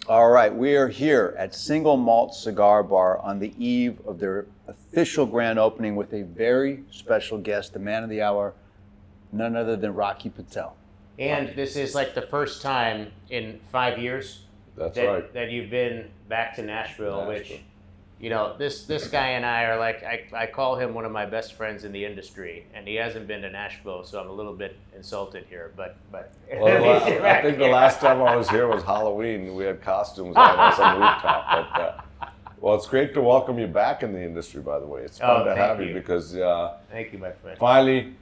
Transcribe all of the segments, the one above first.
All right, we are here at Single Malt Cigar Bar on the eve of their official grand opening with a very special guest, the man of the hour, none other than Rocky Patel. And this is like the first time in 5 years that you've been back to Nashville, which, you know, this guy and I are like, I call him one of my best friends in the industry, and he hasn't been to Nashville, so I'm a little bit insulted here, but. Well, I think the last time I was here was Halloween. We had costumes on some rooftop. But, well, it's great to welcome you back in the industry, by the way. It's fun to have you because thank you, my friend. Finally,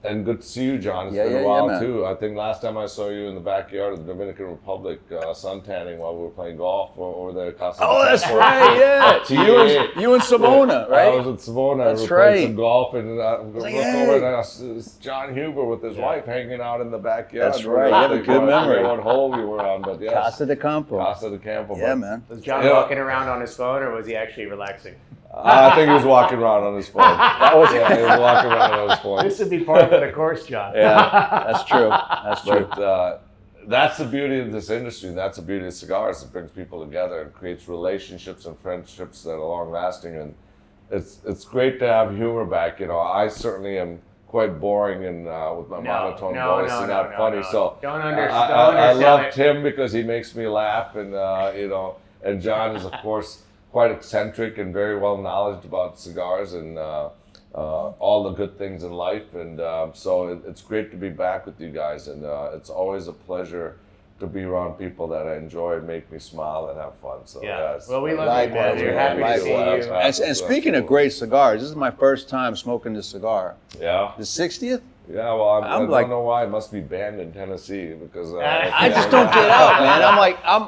and good to see you, John. It's been a while, too. I think last time I saw you in the backyard of the Dominican Republic, suntanning while we were playing golf over there at Casa. Oh, that's right, yeah. You and Savona, right? I was at Savona. That's we were right. playing some golf, and look over, and it's John Huber with his wife hanging out in the backyard. That's right. You have a good memory. What hole we were on, but yes. Casa de Campo. Casa de Campo. Yeah, man. Was John walking around on his phone, or was he actually relaxing? I think he was walking around on his phone. He was walking around on his phone. This would be part of the course, John. Yeah, that's true. That's true. But that's the beauty of this industry. That's the beauty of cigars. It brings people together and creates relationships and friendships that are long lasting. And it's great to have humor back. You know, I certainly am quite boring and with my monotone voice and not funny. So don't understand. I love Tim because he makes me laugh, and you know, and John is of course quite eccentric and very well knowledgeable about cigars and all the good things in life. And so it's great to be back with you guys. And it's always a pleasure to be around people that I enjoy and make me smile and have fun. So well, we love you, man. We're happy to see you. And speaking of great cigars, this is my first time smoking this cigar. Yeah. The 60th? Yeah, well, I don't know why it must be banned in Tennessee because I just don't get out, man.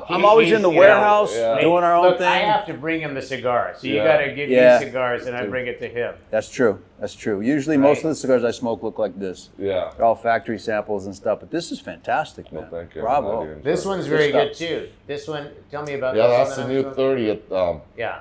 I'm always in the warehouse doing our own thing. I have to bring him the cigar, so you got to give me cigars, and I bring it to him. That's true. That's true. Usually, most of the cigars I smoke look like this. Yeah, they're all factory samples and stuff. But this is fantastic, man. Well, thank you. Bravo. This one's very good too. This one, tell me about. Yeah, this that's the new 30th. Yeah.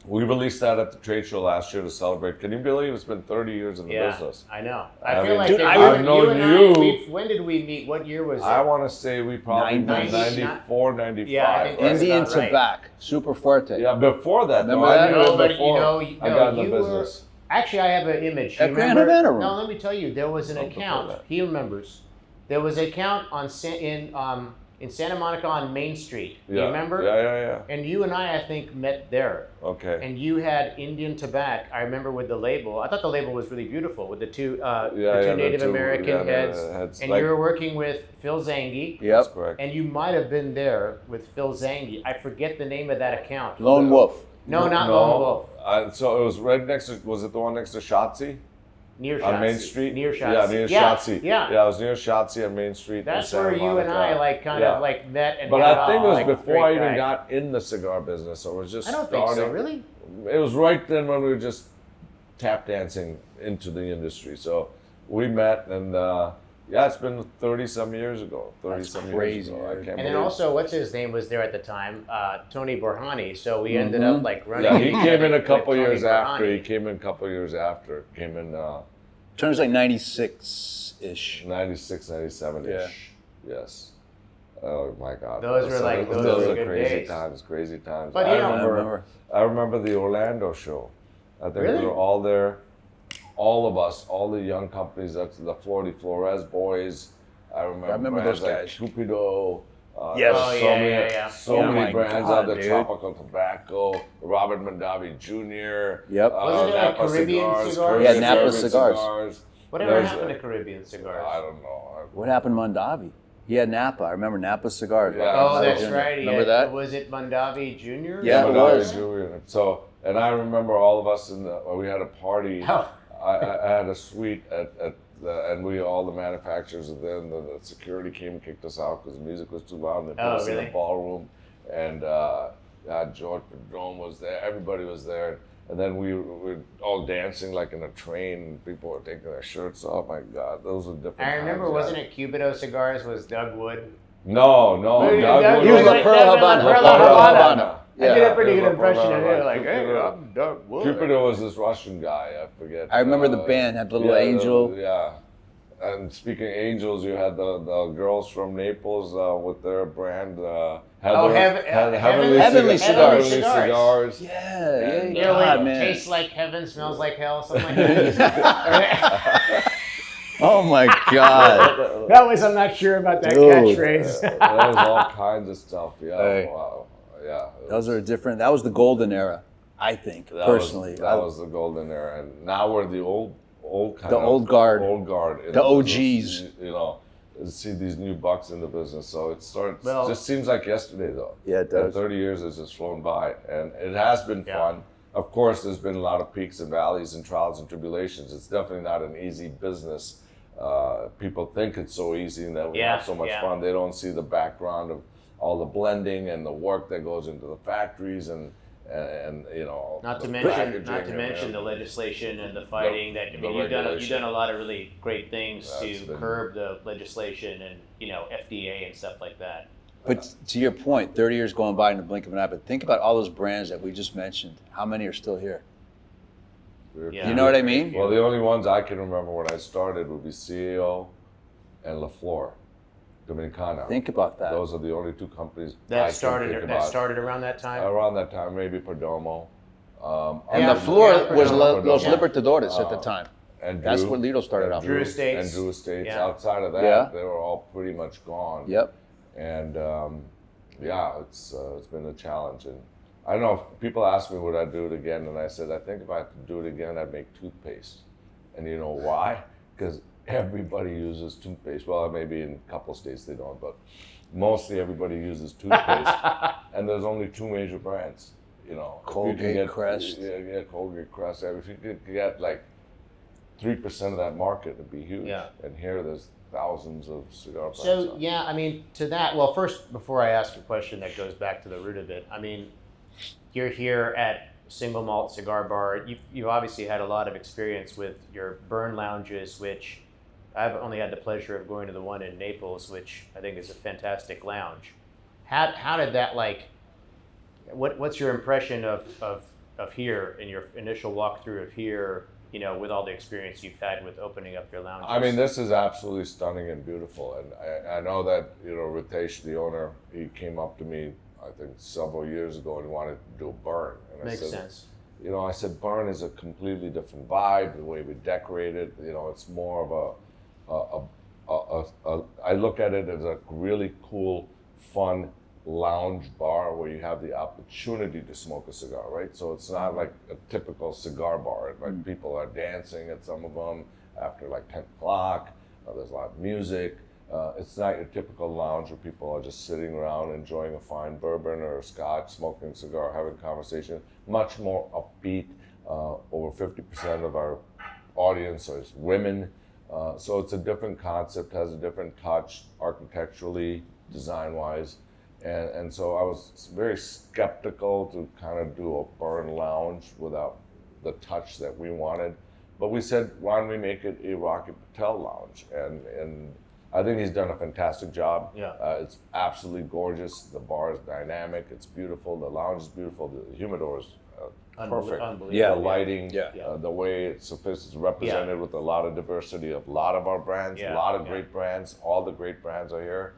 We released that at the trade show last year to celebrate. Can you believe it's been 30 years in the business? I know. I feel like dude, I've known you. When did we meet? What year was it? I want to say we probably 94, 95. Yeah, I think that's Indian about right. Tobacco, Super Fuerte. Yeah, before that. Remember that? I got in the business. Actually, I have an image. At Grand Havana Room. No, let me tell you. There was an account. He remembers. There was an account in Santa Monica on Main Street. Do you remember? Yeah. And you and I think, met there. Okay. And you had Indian Tobacco. I remember with the label. I thought the label was really beautiful with the two Native American heads. And you were working with Phil Zangi. Yep. That's correct. And you might have been there with Phil Zangi. I forget the name of that account. Lone Wolf. No, not Lone Wolf. So it was right next to. Was it the one next to Shotzi? Near Shotzi. On Main Street? Near Shotzi. Yeah, near Shotzi. Yeah. Yeah, I was near Shotzi on Main Street. That's where you and I kind of met and But I think it was before I even guy. got in the cigar business. So it was just I don't starting. think so, really? It was right then when we were just tap dancing into the industry. So we met and it's been 30-some years ago. 30-some years ago. I can't and believe then also, what's his name was there at the time? Tony Borhani. So we ended up running. Yeah, he came in a couple years after. Came in. Turns like 96-ish. 96, 97-ish. Yeah. Yes. Oh my God. Those were good crazy days. Crazy times. But I remember the Orlando show. I think we were all there. All of us, all the young companies, that's the Flores boys. I remember those guys. Like Cupido. Yes. So many brands out there. Tropical Tobacco, Robert Mondavi Jr. Yep. Wasn't it Napa Caribbean cigars? Yeah, Napa cigars. Whatever happened to Caribbean cigars? I don't know. What happened to Mondavi? He had Napa. I remember Napa cigars. Yeah. Oh, that's right. Remember that? Was it Mondavi Jr.? Yeah, it was. Jr. So, and I remember all of us we had a party. Oh. I had a suite and all the manufacturers, and then the security came and kicked us out because the music was too loud. They put us in the ballroom, and George Padron was there. Everybody was there, and then we were all dancing like in a train. And people were taking their shirts off. My God, those were different. I remember, times, wasn't it Cupido Cigars? Was Doug Wood? No. Doug He was like La Perla Habana. I did a pretty good impression of it. Like, hey, I'm Doug Wood. Cupido was this Russian guy. I forget. I remember the band had Little Angel. Yeah. And speaking of angels, you had the girls from Naples with their brand. Heavenly Cigars. Yeah, You yeah, know, God, it man. tastes like heaven, smells like hell, something like that. Oh my God. That was, I'm not sure about that Dude. catchphrase. There was all kinds of stuff. Yeah, Hey. wow. Yeah. Those are different. That was the golden era, I think, personally. That was the golden era. And now we're the old kind The of old guard. Old guard. in The business, OGs. You know, see these new bucks in the business. So it starts, Well- just seems like yesterday, though. Yeah, it does. 30 years has just flown by. And it has been fun. Of course, there's been a lot of peaks and valleys and trials and tribulations. It's definitely not an easy business. People think it's so easy and that we have so much fun. They don't see the background of all the blending and the work that goes into the factories and you know. Not to the mention packaging the legislation and the fighting. You've done a lot of really great things to curb the legislation and FDA and stuff like that. But to your point, 30 years going by in the blink of an eye, but think about all those brands that we just mentioned. How many are still here? Yeah. You know what I mean? Well, the only ones I can remember when I started would be CEO and La Flor, Dominicana. Think about that. Those are the only two companies That started around that time. Around that time, maybe Perdomo. And La Flor was Los Libertadores at the time. And That's Drew, what Lido started out. Drew with. Estates. And Drew Estates. Yeah. Outside of that, Yeah. they were all pretty much gone. Yep. And it's been a challenge. And I don't know if people ask me would I do it again, and I said I think if I had to do it again, I'd make toothpaste. And you know why? Because everybody uses toothpaste. Well, maybe in a couple of states they don't, but mostly everybody uses toothpaste. And there's only two major brands. You know, Colgate, Crest. Yeah, Colgate, Crest. If you could get like 3% of that market, it'd be huge. Yeah. And here there's thousands of cigar brands. So yeah, I mean, to that. Well, first, before I ask a question that goes back to the root of it, I mean, you're here at Single Malt Cigar Bar. You've obviously had a lot of experience with your burn lounges, which I've only had the pleasure of going to the one in Naples, which I think is a fantastic lounge. How did that what's your impression of here in your initial walkthrough of here? With all the experience you've had with opening up your lounges. I mean, this is absolutely stunning and beautiful. And I know that, Ritesh, the owner, he came up to me, I think, several years ago and wanted to do a burn. And Makes sense. I said, burn is a completely different vibe, the way we decorate it. It's more of I look at it as a really cool, fun lounge bar where you have the opportunity to smoke a cigar, right? So it's not like a typical cigar bar. Like people are dancing at some of them after like 10 o'clock. There's a lot of music. It's not your typical lounge where people are just sitting around enjoying a fine bourbon or a scotch, smoking a cigar, having conversation. Much more upbeat. Over 50% of our audience is women. So it's a different concept, has a different touch architecturally, design-wise. And so I was very skeptical to kind of do a burn lounge without the touch that we wanted. But we said, why don't we make it a Rocky Patel lounge? And I think he's done a fantastic job. Yeah. It's absolutely gorgeous. The bar is dynamic. It's beautiful. The lounge is beautiful. The humidor is perfect. Unbelievable. Yeah. The lighting, Yeah. the way it's represented with a lot of diversity of a lot of our brands, a lot of great brands. All the great brands are here.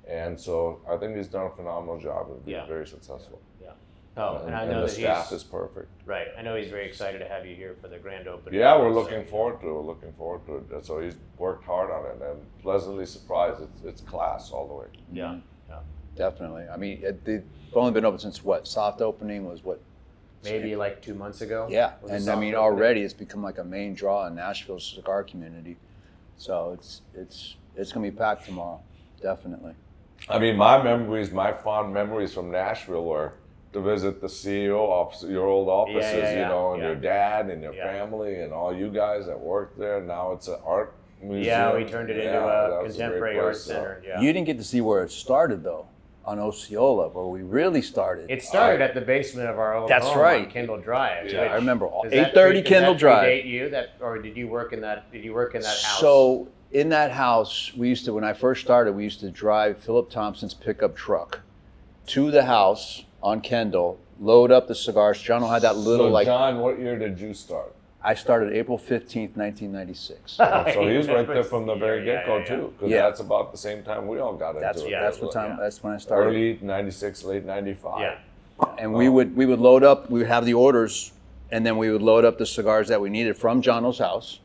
And so I think he's done a phenomenal job and been very successful. Yeah. Oh, and I know the that staff is perfect. Right. I know he's very excited to have you here for the grand opening. Yeah, we're looking forward to it. We're looking forward to it. So he's worked hard on it and pleasantly surprised. It's class all the way. Yeah. Yeah. Definitely. I mean, they've only been open since what? Soft opening was what? Maybe like 2 months ago. Yeah, Was it and I soft mean opening? already it's become like a main draw in Nashville's cigar community. So it's gonna be packed tomorrow, definitely. I mean, my fond memories from Nashville were to visit the CEO office, your old offices, and your dad and your family and all you guys that worked there. Now it's an art museum. Yeah, we turned it into a contemporary art place, center. Yeah. You didn't get to see where it started though, on Osceola, where we really started. It started at the basement of our old That's home right. on Kendall Drive. Yeah, I remember all. Does that 830 Kendall Drive. Predate you or did you work in that? Did you work in that house? So in that house, when I first started, we used to drive Philip Thompson's pickup truck to the house on Kendall, load up the cigars. John had that little So John, what year did you start? I started April 15th, 1996. So he was right there from the very get-go too, because that's about the same time we all got into it. That's when I started. Early 96, late 95. Yeah. And we would load up, we would have the orders, and then we would load up the cigars that we needed from Jono's house,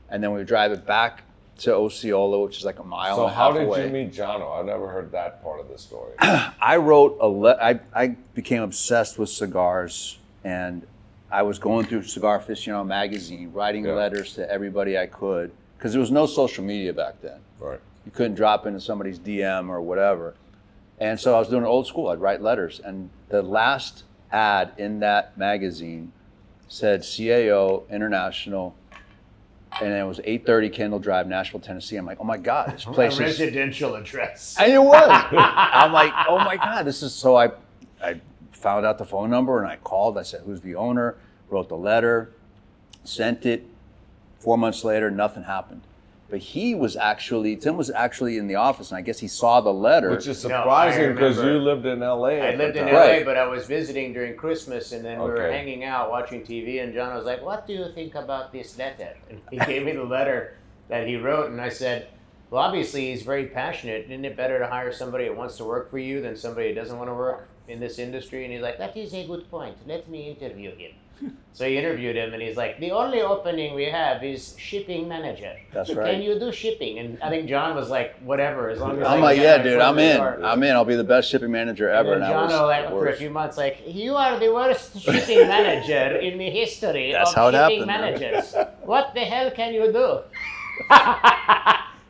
and then we would drive it back to Osceola, which is like a mile and a half away. So how did you meet Jono? I never heard that part of the story. I wrote I became obsessed with cigars, and I was going through Cigar Aficionado magazine, writing letters to everybody I could, because there was no social media back then. Right. You couldn't drop into somebody's DM or whatever. And so I was doing it old school. I'd write letters. And the last ad in that magazine said CAO International, and it was 830 Kendall Drive, Nashville, Tennessee. I'm like, oh my God, this place a is... residential address. And it was. I'm like, oh my God, this is... So I found out the phone number and I called. I said, who's the owner? Wrote the letter, sent it. 4 months later, nothing happened. But Tim was actually in the office, and I guess he saw the letter. Which is surprising because you lived in LA. I lived in LA, but I was visiting during Christmas, and then we were hanging out watching TV, and John was like, what do you think about this letter? And he gave me the letter that he wrote, and I said, well, obviously he's very passionate. Isn't it better to hire somebody that wants to work for you than somebody that doesn't want to work in this industry? And he's like, that is a good point. Let me interview him. So he interviewed him, and he's like, the only opening we have is shipping manager. That's right. Can you do shipping? And I think John was like, whatever, as long as I'm like, yeah, dude, I'm in. I'm in. I'll be the best shipping manager ever. And John, after a few months, like, you are the worst shipping manager in the history of shipping managers. What the hell can you do?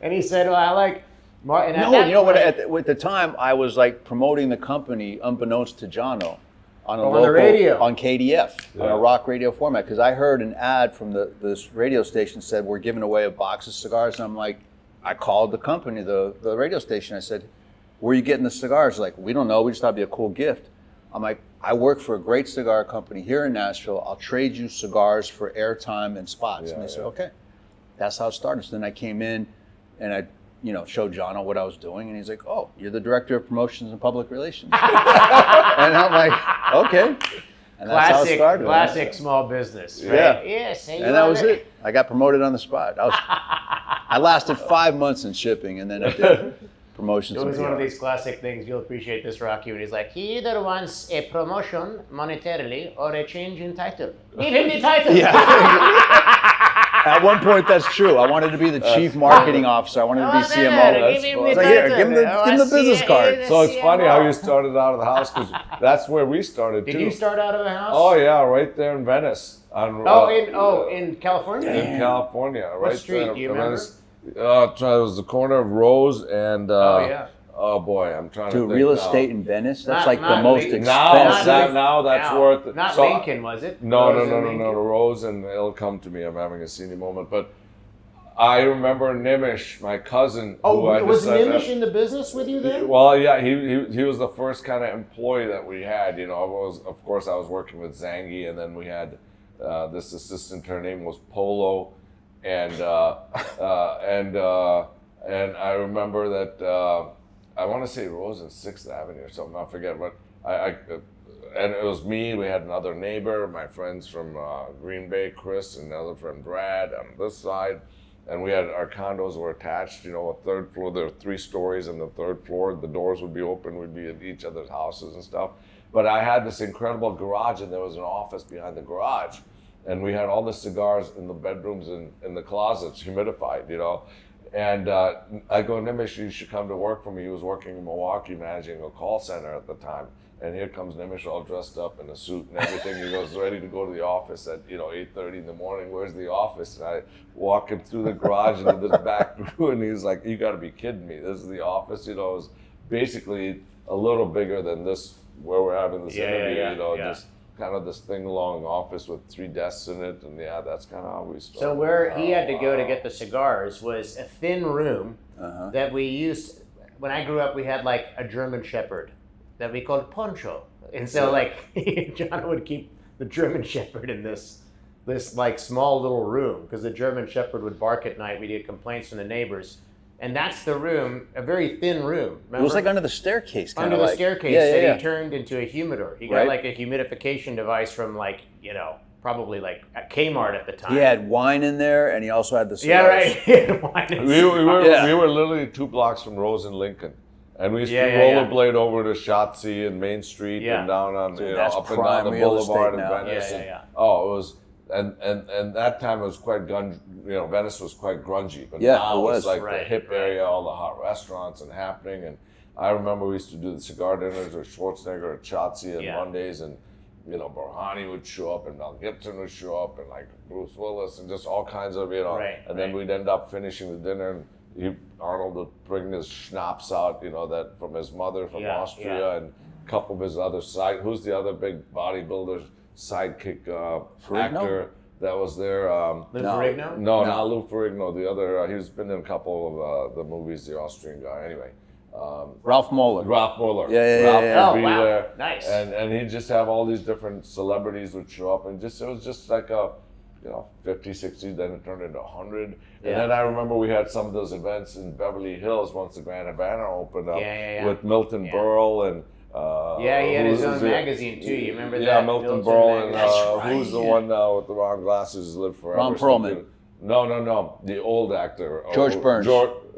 And he said, well, I like... At the time, I was like promoting the company unbeknownst to Jono. On the radio. On KDF, on a rock radio format, because I heard an ad from this radio station said, we're giving away a box of cigars, and I'm like, I called the company, the radio station, I said, where are you getting the cigars? Like, we don't know, we just thought it'd be a cool gift. I'm like, I work for a great cigar company here in Nashville, I'll trade you cigars for airtime and spots. And they said, okay. That's how it started. So then I came in, and I showed Jono what I was doing, and he's like, oh, you're the director of promotions and public relations. And I'm like, okay. And that's how it started. Classic small business, right? Yeah. Yes. And that was it. I got promoted on the spot. I lasted 5 months in shipping, and then I did promotions. It was one of these classic things. You'll appreciate this, Rocky. When he's like, he either wants a promotion monetarily or a change in title. Give him the title. Yeah. At one point, that's true. I wanted to be the chief marketing officer. I wanted to be CMO. I was like, here, give him the business card. So it's funny how you started out of the house, because that's where we started too. Did you start out of the house? Oh yeah, right there in Venice. In California? In California, right what street, there. Do you remember? It was the corner of Rose and... Oh boy, I'm trying to think. Real estate in Venice? That's like the most expensive. Now that's worth it. Not Lincoln, was it? No, the Rose, and it'll come to me. I'm having a senior moment. But I remember Nimish, my cousin. Was Nimish in the business with you then? Well, yeah, he was the first kind of employee that we had. Of course, I was working with Zangi, and then we had this assistant. Her name was Polo, and I remember that. I want to say Rose and 6th Avenue or something, I forget, but and it was me, we had another neighbor, my friends from Green Bay, Chris, and another friend, Brad, on this side, and we had, our condos were attached, a third floor, there were 3 stories, and the 3rd floor, the doors would be open, we'd be at each other's houses and stuff, but I had this incredible garage, and there was an office behind the garage, and we had all the cigars in the bedrooms and in the closets, humidified, And I go, Nimish, you should come to work for me. He was working in Milwaukee, managing a call center at the time. And here comes Nimish all dressed up in a suit and everything. He goes, ready to go to the office at 8:30 in the morning. Where's the office? And I walk him through the garage into this back room, and he's like, you got to be kidding me. This is the office. It was basically a little bigger than this, where we're having this interview. Just kind of this thing-long office with 3 desks in it, and that's kind of how we started. So where he had to go to get the cigars was a thin room that we used. When I grew up, we had like a German Shepherd that we called Poncho, and so John would keep the German Shepherd in this like small little room, because the German Shepherd would bark at night. We'd get complaints from the neighbors. And that's the room, a very thin room. Remember? It was like under the staircase. Under the staircase that he turned into a humidor. He got like a humidification device from probably like at Kmart at the time. He had wine in there, and he also had the cigars. Yeah, right. He had wine and We cigars. were literally 2 blocks from Rose and Lincoln. And we used to Yeah. rollerblade over to Shotzi and Main Street Yeah. and down on, Dude, you know, that's up and down prime the real boulevard in estate now. Venice. Yeah, and- yeah. Oh, it was, and that time it was quite Venice was quite grungy. But Yeah, now it was. it's like Right, the hip right. area, all the hot restaurants and happening. And I remember we used to do the cigar dinners with Schwarzenegger or Shotzi on Yeah. Mondays, and you know, Borhani would show up and Mel Gibson would show up and like Bruce Willis and just all kinds of, you know, Right, and then right. we'd end up finishing the dinner and Arnold would bring his schnapps out, you know, that from his mother from Yeah, Austria yeah. and a couple of his other who's the other big bodybuilder sidekick Ferrigno? actor that was there? Lou No. Ferrigno? No, not Lou Ferrigno, the other, he's been in a couple of the movies, the Austrian guy, anyway. Ralph Moeller. Ralph Muller. Yeah. Ralph would Oh, be wow. there. Nice. And he'd just have all these different celebrities would show up, and just it was just like a, you know, 50, 60, then it turned into 100. Yeah. And then I remember we had some of those events in Beverly Hills once the Grand Havana opened up Yeah. with Milton Yeah. Berle and Yeah, he had his who own was it? magazine too. You remember that? Yeah, Milton Berle and magazine? That's who's the right, one with the wrong glasses who lived forever? Ron Perlman. No, the old actor. George Burns.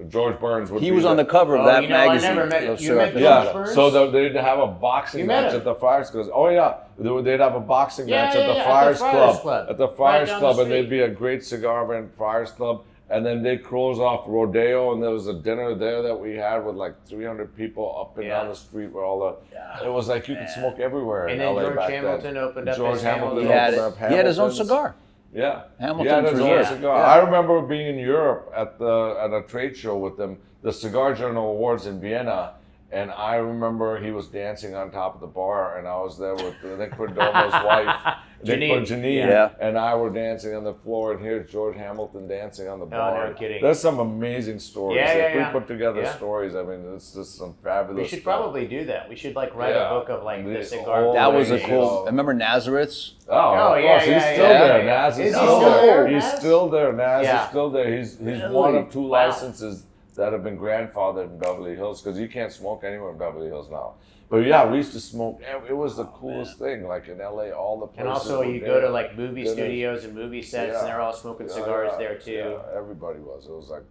George Burns would He be was on there. the cover of Oh, that you know, I magazine. never met- of you Cigar met Aficionado. George Yeah, Burns? so they'd have a boxing You met match him? at the Friars Club. Oh yeah, they'd have a boxing Yeah, match yeah, at the yeah, Friars Club. At the Friars down the Club, and street. they'd be a great cigar event, Friars Club. And then they'd close off Rodeo, and there was a dinner there that we had with like 300 people up and Yeah. down the street where all the. It was like you could smoke everywhere And in then LA George back Hamilton then. opened up George his Hamilton He Hamilton. had, opened up he had his own Hamilton's. cigar. Yeah, Hamilton's he had his own Reserve. cigar. Yeah. I remember being in Europe at a trade show with him, the Cigar Journal Awards in Vienna, and I remember he was dancing on top of the bar, and I was there with Nick Perdomo's wife, Janine, Yeah. and I were dancing on the floor, and here's George Hamilton dancing on the bar. no kidding. There's some amazing stories. Yeah, if yeah. we put together Yeah. stories, I mean, it's just some fabulous. We should stuff. probably do that. We should like write Yeah. a book of like the The cigar. whole That was a Yeah. cool. I remember Nazareth's. Oh, Oh, of yeah, course. He's yeah, still yeah, there. yeah. Naz Is is he still still there. there, He's Naz? still there. Naz Yeah. is still there. He's Really? one of 2 Wow. licenses that have been grandfathered in Beverly Hills because you can't smoke anywhere in Beverly Hills now. But yeah, we used to smoke. It was the coolest thing. Like in LA, all the places. And also, were you there. go to like movie Dinners. studios and movie sets, Yeah. and they're all smoking Yeah, cigars yeah, there too. Yeah, everybody was. It was like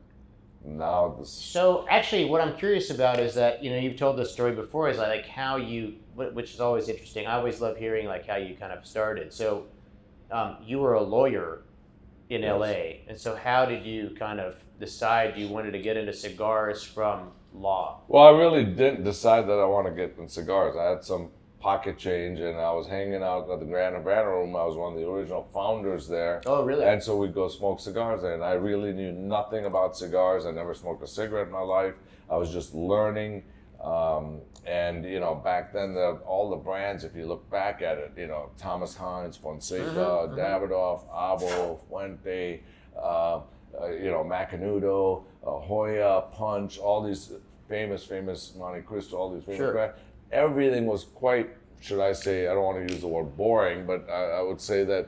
now this. So actually, what I'm curious about is that you've told this story before. Is like how you, which is always interesting. I always love hearing like how you kind of started. So you were a lawyer in Yes. LA, and so how did you kind of decide you wanted to get into cigars from law? Well, I really didn't decide that I want to get in cigars. I had some pocket change, and I was hanging out at the Grand Havana Room. I was one of the original founders there. Oh, really? And so we'd go smoke cigars there, and I really knew nothing about cigars. I never smoked a cigarette in my life. I was just learning. And back then, all the brands, if you look back at it, Thomas Hines, Fonseca, Davidoff, Abo, Fuente, Macanudo, Hoya, Punch, all these famous Monte Cristo, all these famous Sure. brands. Everything was quite, should I say, I don't want to use the word boring, but I would say that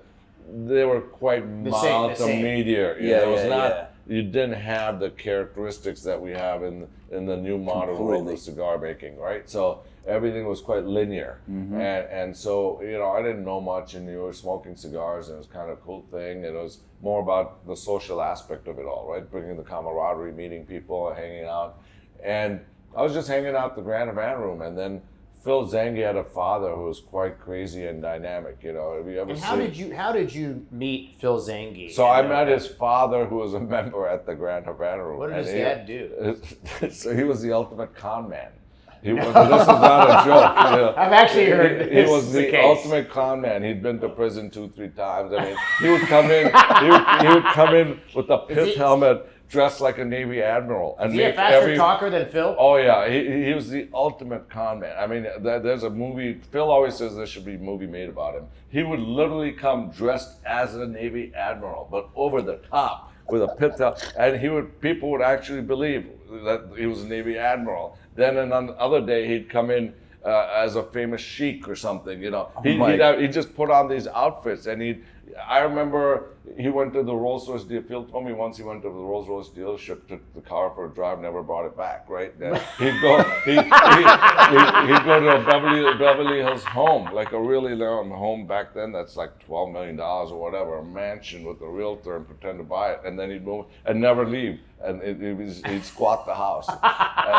they were quite mild to same. medium. Yeah, It was yeah, not. yeah. You didn't have the characteristics that we have in the new modern world Completely. of cigar making, right? So everything was quite linear, and so I didn't know much, and you were smoking cigars, and it was kind of a cool thing. And it was more about the social aspect of it all, right? Bringing the camaraderie, meeting people, hanging out, and I was just hanging out at the Grand Havana Room, and then Phil Zangi had a father who was quite crazy and dynamic. Have you ever And seen? how did you meet Phil Zangi? So I met his father, who was a member at the Grand Havana Room. What did his and dad do? So he was the ultimate con man. This is not a joke. I've actually heard He this was is the case. ultimate con man. He'd been to prison 2-3 times. I mean, he would come in. He would come in with a pith he- helmet, dressed like a Navy admiral, and Is he a make faster talker than Phil? Oh yeah, he was the ultimate con man. I mean, there's a movie. Phil always says there should be a movie made about him. He would literally come dressed as a Navy admiral, but over the top with a pith helmet, and people would actually believe that he was a Navy admiral. Then another day he'd come in as a famous sheik or something. He'd just put on these outfits, and I remember he went to the Rolls Royce deal. Phil told me once he went to the Rolls Royce dealership, took the car for a drive, never brought it back. Right? Then he'd go to a Beverly Hills home, like a really long home back then. That's like $12 million or whatever, a mansion with a realtor, and pretend to buy it, and then he'd move and never leave. And he'd squat the house.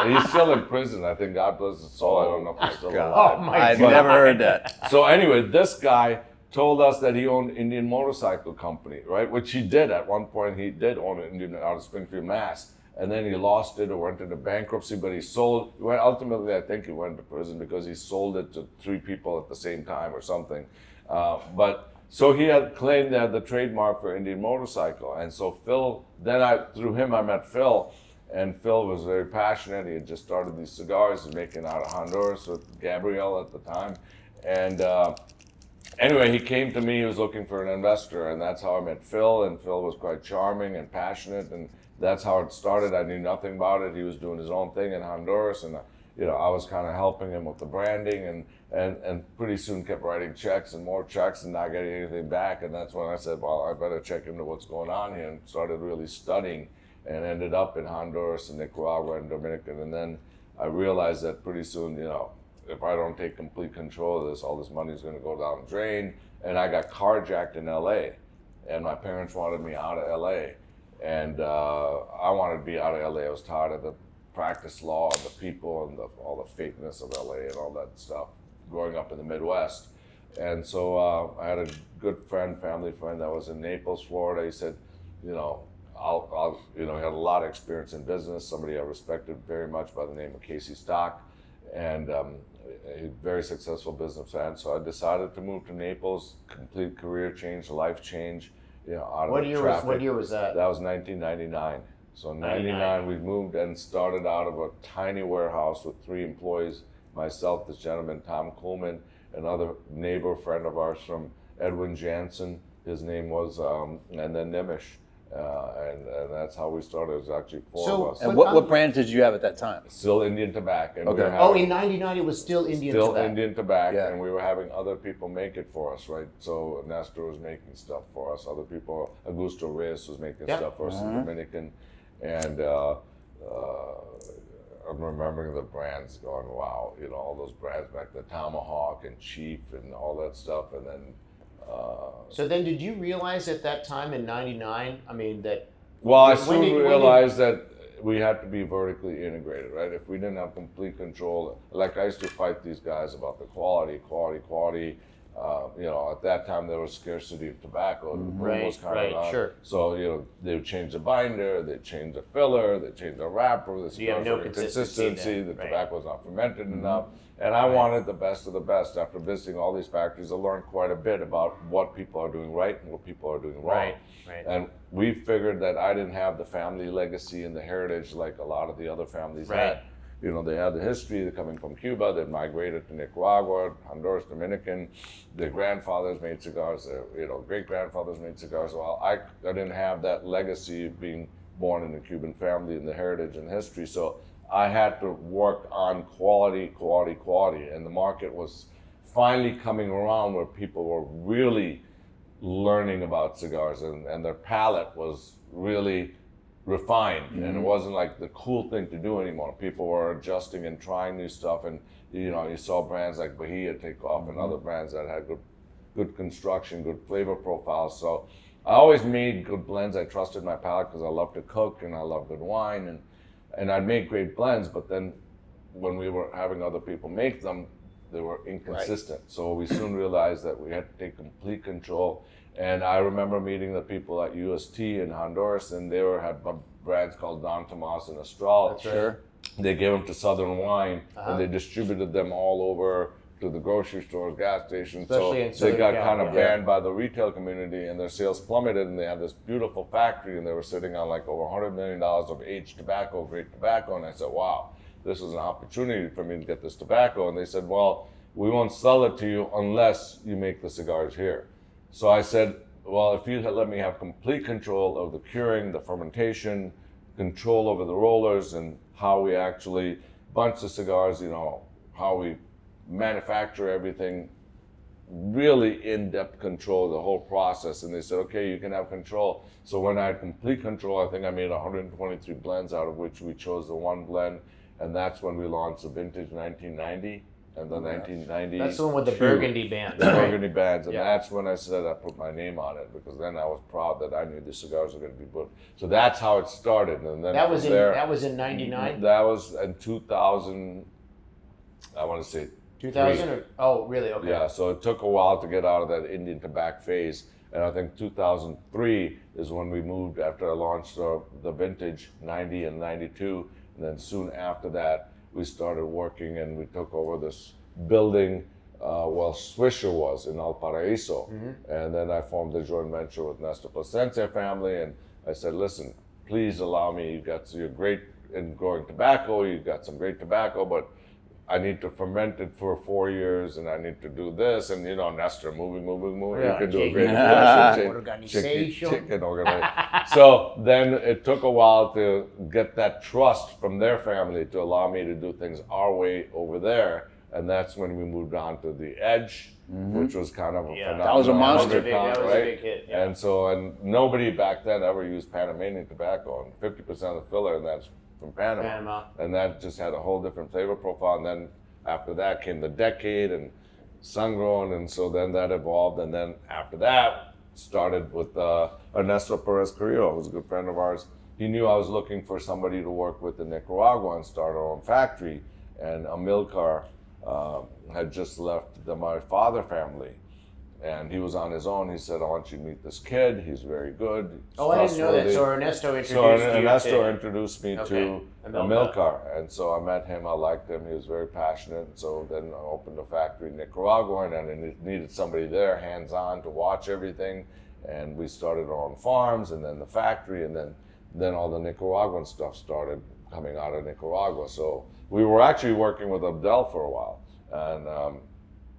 He's still in prison. I think, God bless his soul. I don't know if he's still alive. Oh my I've never heard that. So anyway, this guy told us that he owned Indian Motorcycle Company, right? Which he did at one point. He did own an Indian out of Springfield, Mass. And then he lost it or went into bankruptcy, but he sold. Ultimately, I think he went to prison because he sold it to 3 people at the same time or something. So he had claimed that the trademark for Indian Motorcycle. And so Phil, through him, I met Phil. And Phil was very passionate. He had just started these cigars. He was making out of Honduras with Gabrielle at the time. And anyway, he came to me. He was looking for an investor, and that's how I met Phil. And Phil was quite charming and passionate, and that's how it started. I knew nothing about it. He was doing his own thing in Honduras, and I was kind of helping him with the branding, and pretty soon kept writing checks and more checks and not getting anything back. And that's when I said, well, I better check into what's going on here, and started really studying, and ended up in Honduras and Nicaragua and Dominican. And then I realized that pretty soon, if I don't take complete control of this, all this money is going to go down the drain. And I got carjacked in LA, and my parents wanted me out of LA. And I wanted to be out of LA. I was tired of the practice law and the people and all the fakeness of LA and all that stuff growing up in the Midwest. And so I had a good family friend that was in Naples, Florida. He said, I'll he had a lot of experience in business, somebody I respected very much by the name of Casey Stock, and a very successful businessman. So I decided to move to Naples, complete career change, life change, out of the traffic. What year was that? That was 1999. So in 99, we moved and started out of a tiny warehouse with 3 employees, myself, this gentleman, Tom Coleman, another neighbor friend of ours from Edwin Jansen, his name was, and then Nimish. And that's how we started. It was actually 4 of us. And what brands did you have at that time? Still Indian Tobacco. And Okay. In 99 it was still Indian Tobacco. Tobacco. Indian Tobacco, Yeah. and we were having other people make it for us, right? So Nestor was making stuff for us. Other people, Augusto Reyes was making stuff for us in Dominican. And I'm remembering the brands going, wow, all those brands back, the Tomahawk and Chief and all that stuff. And then So then did you realize at that time in 99, that... Well, I soon realized that we had to be vertically integrated, right? If we didn't have complete control, like I used to fight these guys about the quality. At that time there was scarcity of tobacco. The boom was kind of on. Sure. So, they would change the binder, they'd change the filler, they'd change the wrapper, the you have no consistency the then, tobacco was not fermented enough. And I wanted the best of the best. After visiting all these factories, I learned quite a bit about what people are doing right and what people are doing wrong. Right. And we figured that I didn't have the family legacy and the heritage like a lot of the other families had. They had the history, they're coming from Cuba, they migrated to Nicaragua, Honduras, Dominican. Their grandfathers made cigars, their great-grandfathers made cigars. Well, I didn't have that legacy of being born in a Cuban family and the heritage and history. So I had to work on quality. And the market was finally coming around where people were really learning about cigars and their palate was really refined, and it wasn't like the cool thing to do anymore. People were adjusting and trying new stuff, and you saw brands like Bahia take off and other brands that had good construction, good flavor profiles. So I always made good blends. I trusted my palate because I love to cook and I love good wine, and I'd make great blends, but then when we were having other people make them, they were inconsistent. Right. So we soon realized that we had to take complete control. And I remember meeting the people at UST in Honduras, and they had brands called Don Tomas and Astral. That's right. They gave them to Southern Wine, and they distributed them all over to the grocery stores, gas stations. Especially so they got kind of banned by the retail community, and their sales plummeted. And they had this beautiful factory, and they were sitting on like over $100 million of aged tobacco, great tobacco. And I said, wow, this is an opportunity for me to get this tobacco. And they said, well, we won't sell it to you unless you make the cigars here. So I said, well, if you let me have complete control of the curing, the fermentation, control over the rollers, and how we actually bunch the cigars, how we manufacture everything, really in-depth control of the whole process. And they said, okay, you can have control. So when I had complete control, I think I made 123 blends, out of which we chose the one blend. And that's when we launched the vintage 1990 and the 1990. That's the one with the burgundy bands. The burgundy bands. And Yeah. that's when I said I put my name on it, because then I was proud that I knew the cigars were going to be good. So that's how it started. And then That was from there, that was in '99. that was in 2000, I want to say 2000 or really? Okay. yeah, so it took a while to get out of that Indian tobacco phase. And I think 2003 is when we moved, after I launched the vintage 90 and 92. And then soon after that, we started working and we took over this building Swisher was in Valparaiso. And then I formed a joint venture with Nestor Placencia family. And I said, listen, please allow me, you're great in growing tobacco, you've got some great tobacco, but I need to ferment it for 4 years, and I need to do this, and Nestor, moving. Yeah, you can do a great organization. chicken organization. So then it took a while to get that trust from their family to allow me to do things our way over there, and that's when we moved on to the Edge, which was kind of a phenomenon. That was a monster. That was a big hit. Yeah. And nobody back then ever used Panamanian tobacco, and 50% of the filler, and that's from Panama. And that just had a whole different flavor profile. And then after that came the Decade and Sun-Grown, and so then that evolved. And then after that, started with Ernesto Perez Carrillo, who's a good friend of ours. He knew I was looking for somebody to work with in Nicaragua and start our own factory. And Amilcar had just left my father family. And he was on his own. He said, I want you to meet this kid. He's very good. Oh, I didn't know that. So Ernesto introduced me to Amilcar. And so I met him. I liked him. He was very passionate. So then I opened a factory in Nicaragua, and then it needed somebody there, hands-on, to watch everything. And we started our own farms, and then the factory, and then all the Nicaraguan stuff started coming out of Nicaragua. So we were actually working with Abdel for a while.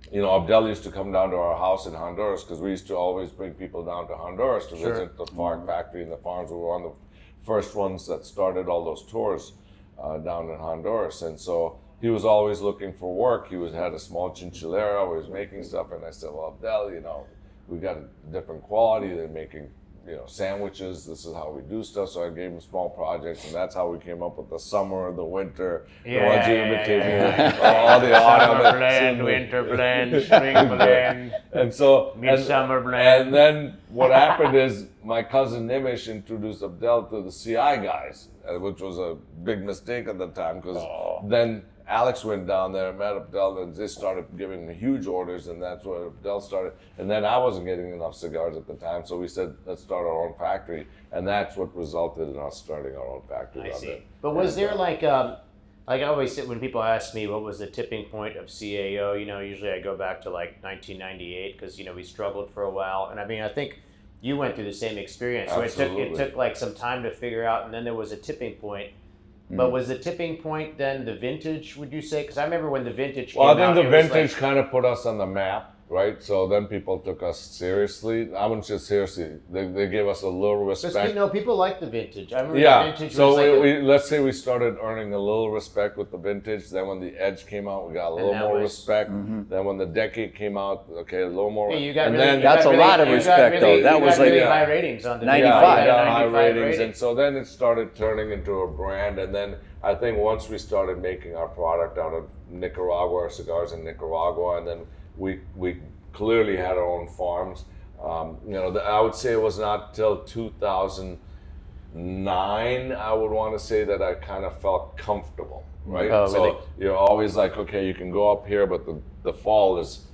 And Abdel used to come down to our house in Honduras, because we used to always bring people down to Honduras to visit the farm factory and the farms. We were one of the first ones that started all those tours down in Honduras. And so he was always looking for work. He had a small chinchillera where he was making stuff. And I said, well, Abdel, we got a different quality. They're making sandwiches. This is how we do stuff. So I gave him small projects, and that's how we came up with the summer, the winter, the ones you imitated, all the autumn. Summer blend, winter blend, spring blend, and so midsummer blend. And then what happened is my cousin Nimish introduced Abdel to the CI guys, which was a big mistake at the time, because then Alex went down there, met Abdel, and they started giving me huge orders, and that's where Abdel started. And then I wasn't getting enough cigars at the time, so we said, let's start our own factory. And that's what resulted in us starting our own factory. I see. But was there like I always say, when people ask me what was the tipping point of CAO, usually I go back to like 1998, because, we struggled for a while. And I think you went through the same experience. So it took like some time to figure out, and then there was a tipping point. But was the tipping point then the vintage, would you say? Because I remember when the vintage came out. Well, I think the vintage kind of put us on the map, right? So then people took us seriously. I wouldn't say seriously. They gave us a little respect. People like the vintage. I remember the vintage so was let's say we started earning a little respect with the vintage. Then when the Edge came out, we got a little more respect. Then when the Decade came out, a little more. Hey, That's a lot of respect, though. That was like high ratings on the 95. High ratings, and so then it started turning into a brand. And then I think once we started making our product out of Nicaragua, our cigars in Nicaragua, and then we clearly had our own farms. I would say it was not till 2009, I would want to say, that I kind of felt comfortable, right? Oh, so really? you're always like, okay, you can go up here, but the fall is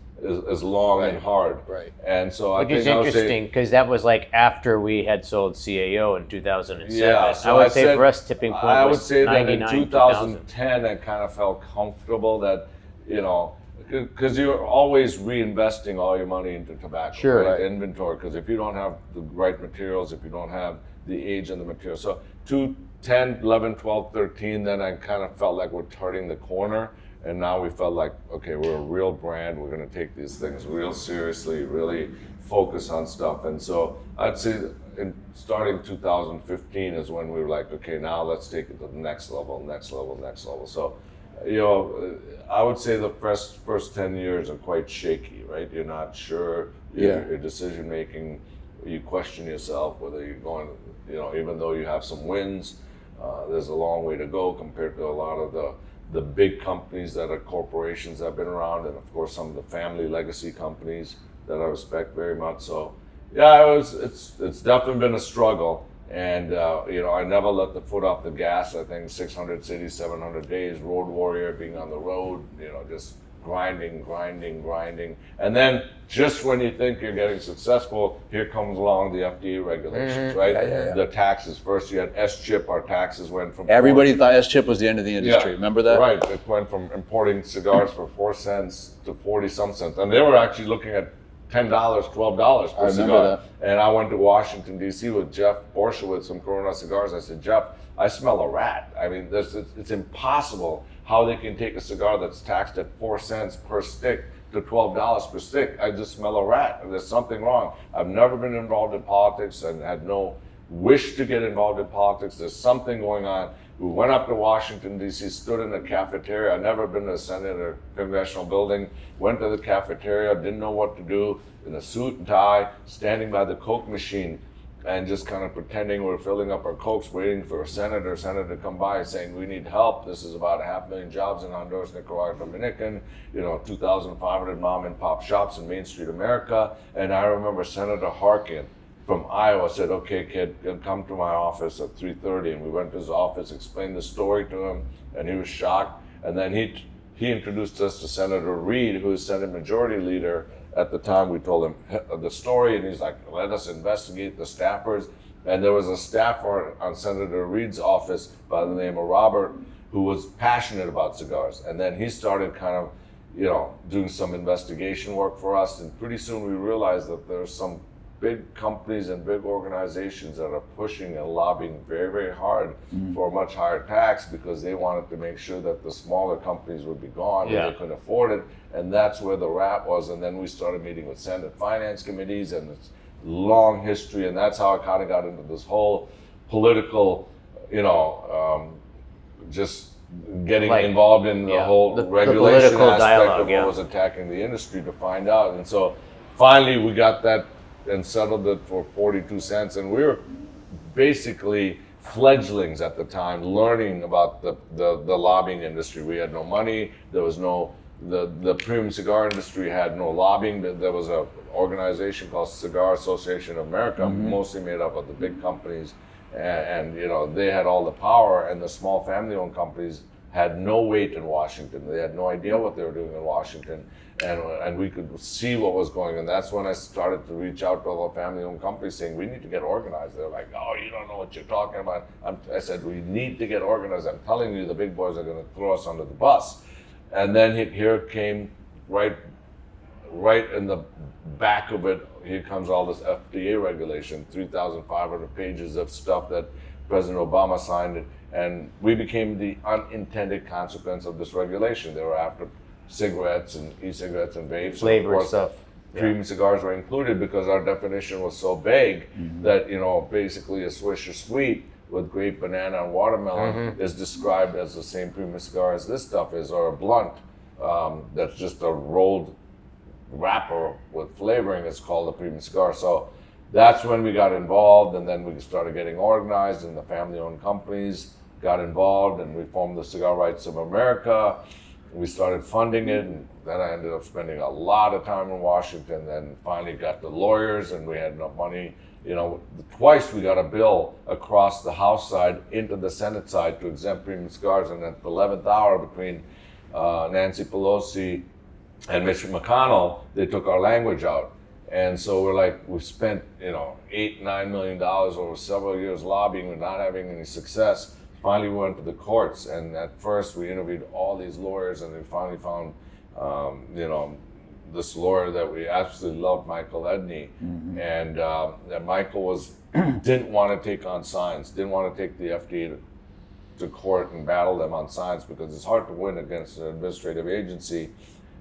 long and hard. Right. And so Which is interesting, because that was like after we had sold CAO in 2007. Yeah, so I would say for us, tipping point I would was say that in 99, 2010, I kind of felt comfortable that, because you're always reinvesting all your money into tobacco, Sure. right? Inventory, because if you don't have the right materials, if you don't have the age and the material. So 2010, 11, 12, 13, then I kind of felt like we're turning the corner. And now we felt like, okay, we're a real brand. We're going to take these things real seriously, really focus on stuff. And so I'd say starting 2015 is when we were like, okay, now let's take it to the next level. So I would say the first 10 years are quite shaky, right? You're not sure. Your decision making, you question yourself whether you're going, even though you have some wins, there's a long way to go compared to a lot of the big companies that are corporations that have been around, and of course some of the family legacy companies that I respect very much. So yeah, it's definitely been a struggle. And I never let the foot off the gas. I think 600 cities, 700 days, road warrior, being on the road, just grinding. And then just when you think you're getting successful, here comes along the FDA regulations, right? Yeah. The taxes. First you had S-chip, our taxes went from... Everybody thought S-chip was the end of the industry. Remember that? Right. It went from importing cigars for 4 cents to 40-some cents. And they were actually looking at $10, $12 per cigar. That. And I went to Washington, D.C. with Jeff Borshowitz from Corona Cigars. I said, Jeff, I smell a rat. I mean, it's impossible how they can take a cigar that's taxed at 4 cents per stick to $12 per stick. I just smell a rat. There's something wrong. I've never been involved in politics and had no wish to get involved in politics. There's something going on. We went up to Washington, D.C., stood in the cafeteria. I'd never been to the Senate or Congressional building. Went to the cafeteria, didn't know what to do, in a suit and tie, standing by the Coke machine and just kind of pretending we're filling up our Cokes, waiting for a senator to come by saying, we need help. This is about 500,000 jobs in Honduras, Nicaragua, Dominican, 2,500 mom and pop shops in Main Street America. And I remember Senator Harkin from Iowa said, okay, kid, come to my office at 3:30. And we went to his office, explained the story to him, and he was shocked. And then he introduced us to Senator Reid, who was Senate Majority Leader at the time. We told him the story, and he's like, let us investigate the staffers. And there was a staffer on Senator Reid's office by the name of Robert, who was passionate about cigars. And then he started kind of, doing some investigation work for us. And pretty soon we realized that there's some big companies and big organizations that are pushing and lobbying very, very hard for a much higher tax because they wanted to make sure that the smaller companies would be gone and they couldn't afford it. And that's where the rat was. And then we started meeting with Senate finance committees, and it's long history. And that's how I kind of got into this whole political, just getting involved in the whole regulation aspect dialogue, of what was attacking the industry to find out. And so finally we got that and settled it for 42 cents. And we were basically fledglings at the time, learning about the lobbying industry. We had no money. There was no, the premium cigar industry had no lobbying. There was an organization called Cigar Association of America, mostly made up of the big companies. And they had all the power, and the small family-owned companies had no weight in Washington. They had no idea what they were doing in Washington. And we could see what was going on. That's when I started to reach out to all the family-owned companies saying, we need to get organized. They're like, oh, you don't know what you're talking about. I said, we need to get organized. I'm telling you, the big boys are going to throw us under the bus. And then here came, right in the back of it, here comes all this FDA regulation, 3,500 pages of stuff that President Obama signed. And we became the unintended consequence of this regulation. They were after cigarettes and e-cigarettes and vapes. Flavored stuff. Premium cigars were included because our definition was so vague that, basically a Swisher Sweet with grape, banana, and watermelon is described as the same premium cigar as this stuff is, or a blunt that's just a rolled wrapper with flavoring. It's called a premium cigar. So that's when we got involved, and then we started getting organized, and the family-owned companies got involved, and we formed the Cigar Rights of America. We started funding it, and then I ended up spending a lot of time in Washington, then finally got the lawyers, and we had enough money. Twice we got a bill across the House side into the Senate side to exempt premium cigars, and at the 11th hour between Nancy Pelosi and Mitch McConnell, they took our language out. And so we're like, we've spent, $8-9 million over several years lobbying and not having any success. Finally, we went to the courts, and at first we interviewed all these lawyers, and we finally found, this lawyer that we absolutely loved, Michael Edney, and that Michael didn't want to take on science, didn't want to take the FDA to court and battle them on science because it's hard to win against an administrative agency.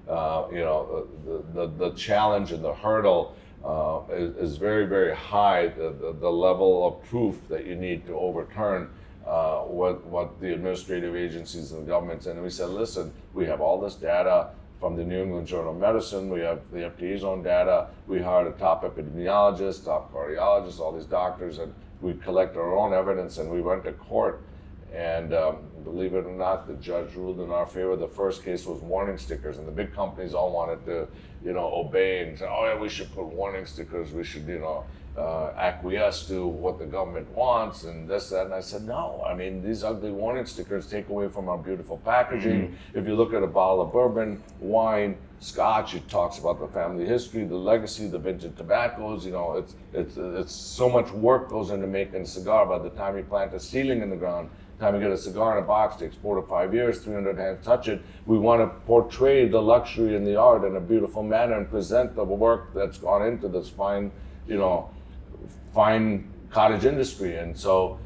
The challenge and the hurdle is very, very high. The level of proof that you need to overturn what the administrative agencies and the governments, and we said, listen, we have all this data from the New England Journal of Medicine, we have the FDA's own data, we hired a top epidemiologist, top cardiologist, all these doctors, and we collect our own evidence, and we went to court. And believe it or not, the judge ruled in our favor. The first case was warning stickers, and the big companies all wanted to, obey and say, oh yeah, we should put warning stickers, we should, acquiesce to what the government wants and this, that. And I said, no, I mean, these ugly warning stickers take away from our beautiful packaging. If you look at a bottle of bourbon, wine, Scotch, it talks about the family history, the legacy, the vintage tobaccos. It's so much work goes into making a cigar. By the time you plant a seedling in the ground, the time you get a cigar in a box, takes 4 to 5 years, 300 hands touch it. We want to portray the luxury and the art in a beautiful manner and present the work that's gone into this fine cottage industry. And so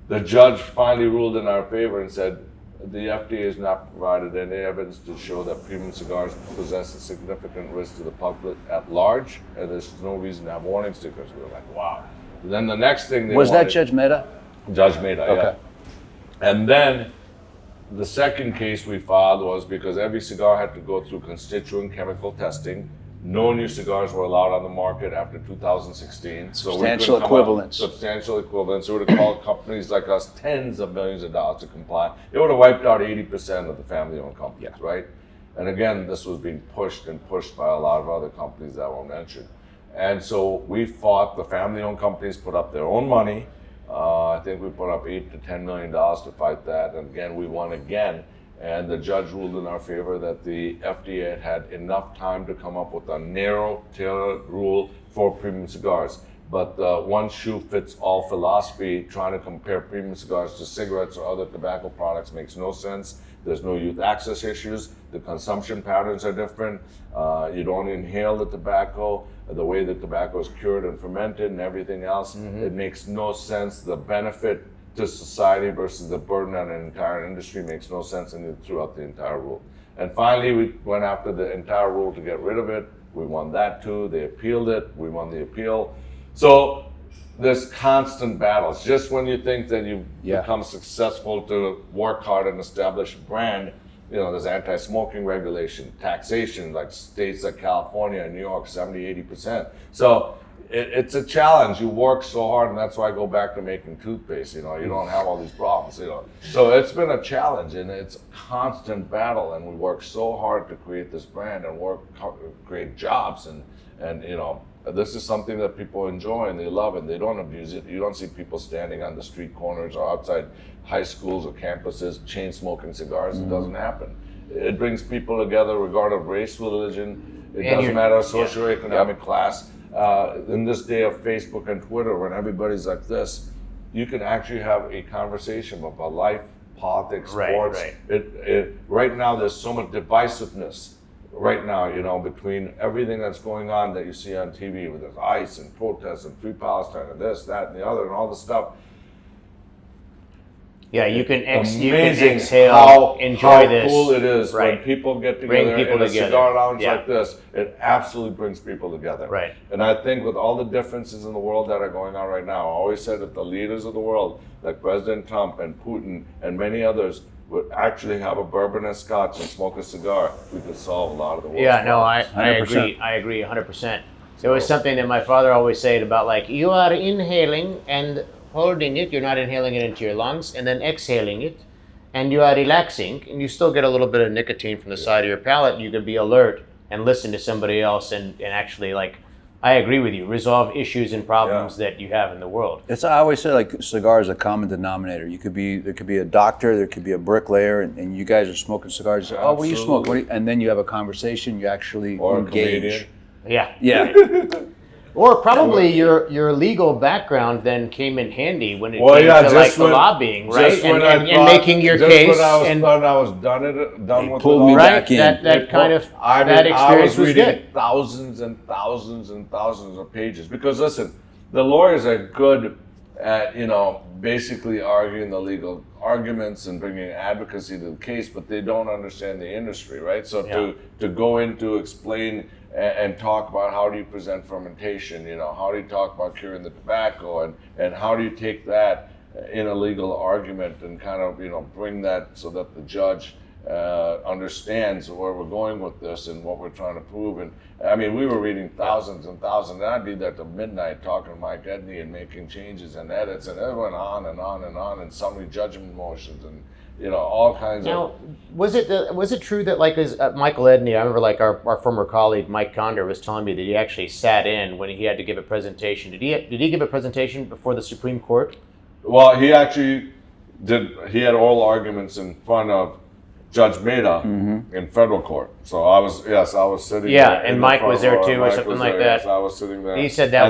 the judge finally ruled in our favor and said, the FDA has not provided any evidence to show that premium cigars possess a significant risk to the public at large, and there's no reason to have warning stickers. We were like, wow. And then the next thing they was wanted, that Judge Mehta? Judge Mehta, Okay. yeah. And then the second case we filed was because every cigar had to go through constituent chemical testing. No new cigars were allowed on the market after 2016. So Substantial equivalence. Substantial equivalence. It would have called companies like us tens of millions of dollars to comply. It would have wiped out 80% of the family-owned companies, right? And again, this was being pushed by a lot of other companies that were mentioned. And so we fought. The family-owned companies put up their own money. I think we put up $8 to $10 million to fight that. And again, we won again. And the judge ruled in our favor that the FDA had enough time to come up with a narrow, tailored rule for premium cigars. But the one shoe fits all philosophy, trying to compare premium cigars to cigarettes or other tobacco products makes no sense. There's no youth access issues. The consumption patterns are different. You don't inhale the tobacco. The way the tobacco is cured and fermented and everything else, it makes no sense. The benefit to society versus the burden on an entire industry makes no sense, and it threw out the entire rule. And finally, we went after the entire rule to get rid of it. We won that too. They appealed it. We won the appeal. So there's constant battles. Just when you think that you've become successful to work hard and establish a brand, there's anti-smoking regulation, taxation, like states like California and New York, 70-80%. So it's a challenge. You work so hard, and that's why I go back to making toothpaste. You don't have all these problems. So it's been a challenge, and it's a constant battle. And we work so hard to create this brand and create jobs, and this is something that people enjoy and they love, and they don't abuse it. You don't see people standing on the street corners or outside high schools or campuses chain smoking cigars. It doesn't happen. It brings people together regardless of race, religion. It doesn't matter socioeconomic class. In this day of Facebook and Twitter, when everybody's like this, you can actually have a conversation about life, politics, sports. Right now, there's so much divisiveness. Right now, between everything that's going on that you see on TV, with there's ICE and protests and Free Palestine and this, that, and the other, and all the stuff. Yeah, you can Amazing exhale, enjoy this. How cool it is when people get together in a cigar lounge like this. It absolutely brings people together. Right. And I think with all the differences in the world that are going on right now, I always said that the leaders of the world, like President Trump and Putin and many others, would actually have a bourbon and scotch and smoke a cigar, we could solve a lot of the world's problems. I agree. I agree 100%. There was something that my father always said about, like, you are inhaling and holding it, you're not inhaling it into your lungs, and then exhaling it, and you are relaxing, and you still get a little bit of nicotine from the side of your palate. You can be alert and listen to somebody else and actually, like, I agree with you, resolve issues and problems that you have in the world. I always say, like, cigar is a common denominator. There could be a doctor, there could be a bricklayer, and you guys are smoking cigars. You say, oh, what do you smoke? And then you have a conversation, you actually engage. Yeah. Or probably your legal background then came in handy when it came to the lobbying, right? And making your case. When I thought I was done with pulled me back in. That experience was good. Thousands and thousands and thousands of pages. Because listen, the lawyers are good at basically arguing the legal arguments and bringing advocacy to the case, but they don't understand the industry, right? So to go into explain and talk about how do you present fermentation, how do you talk about curing the tobacco, and how do you take that in a legal argument and kind of, bring that so that the judge understands where we're going with this and what we're trying to prove. And I mean, we were reading thousands and thousands, and I'd be there till midnight talking to Mike Edney and making changes and edits, and it went on and on and on, and summary judgment motions and all kinds now, of. Was it true that Michael Edney? I remember our former colleague Mike Conder was telling me that he actually sat in when he had to give a presentation. Did he give a presentation before the Supreme Court? Well, he actually did. He had oral arguments in front of Judge Mehta in federal court. So I was sitting. Yeah, there and Mike was there too, or something like that. Yes, I was sitting there. He said that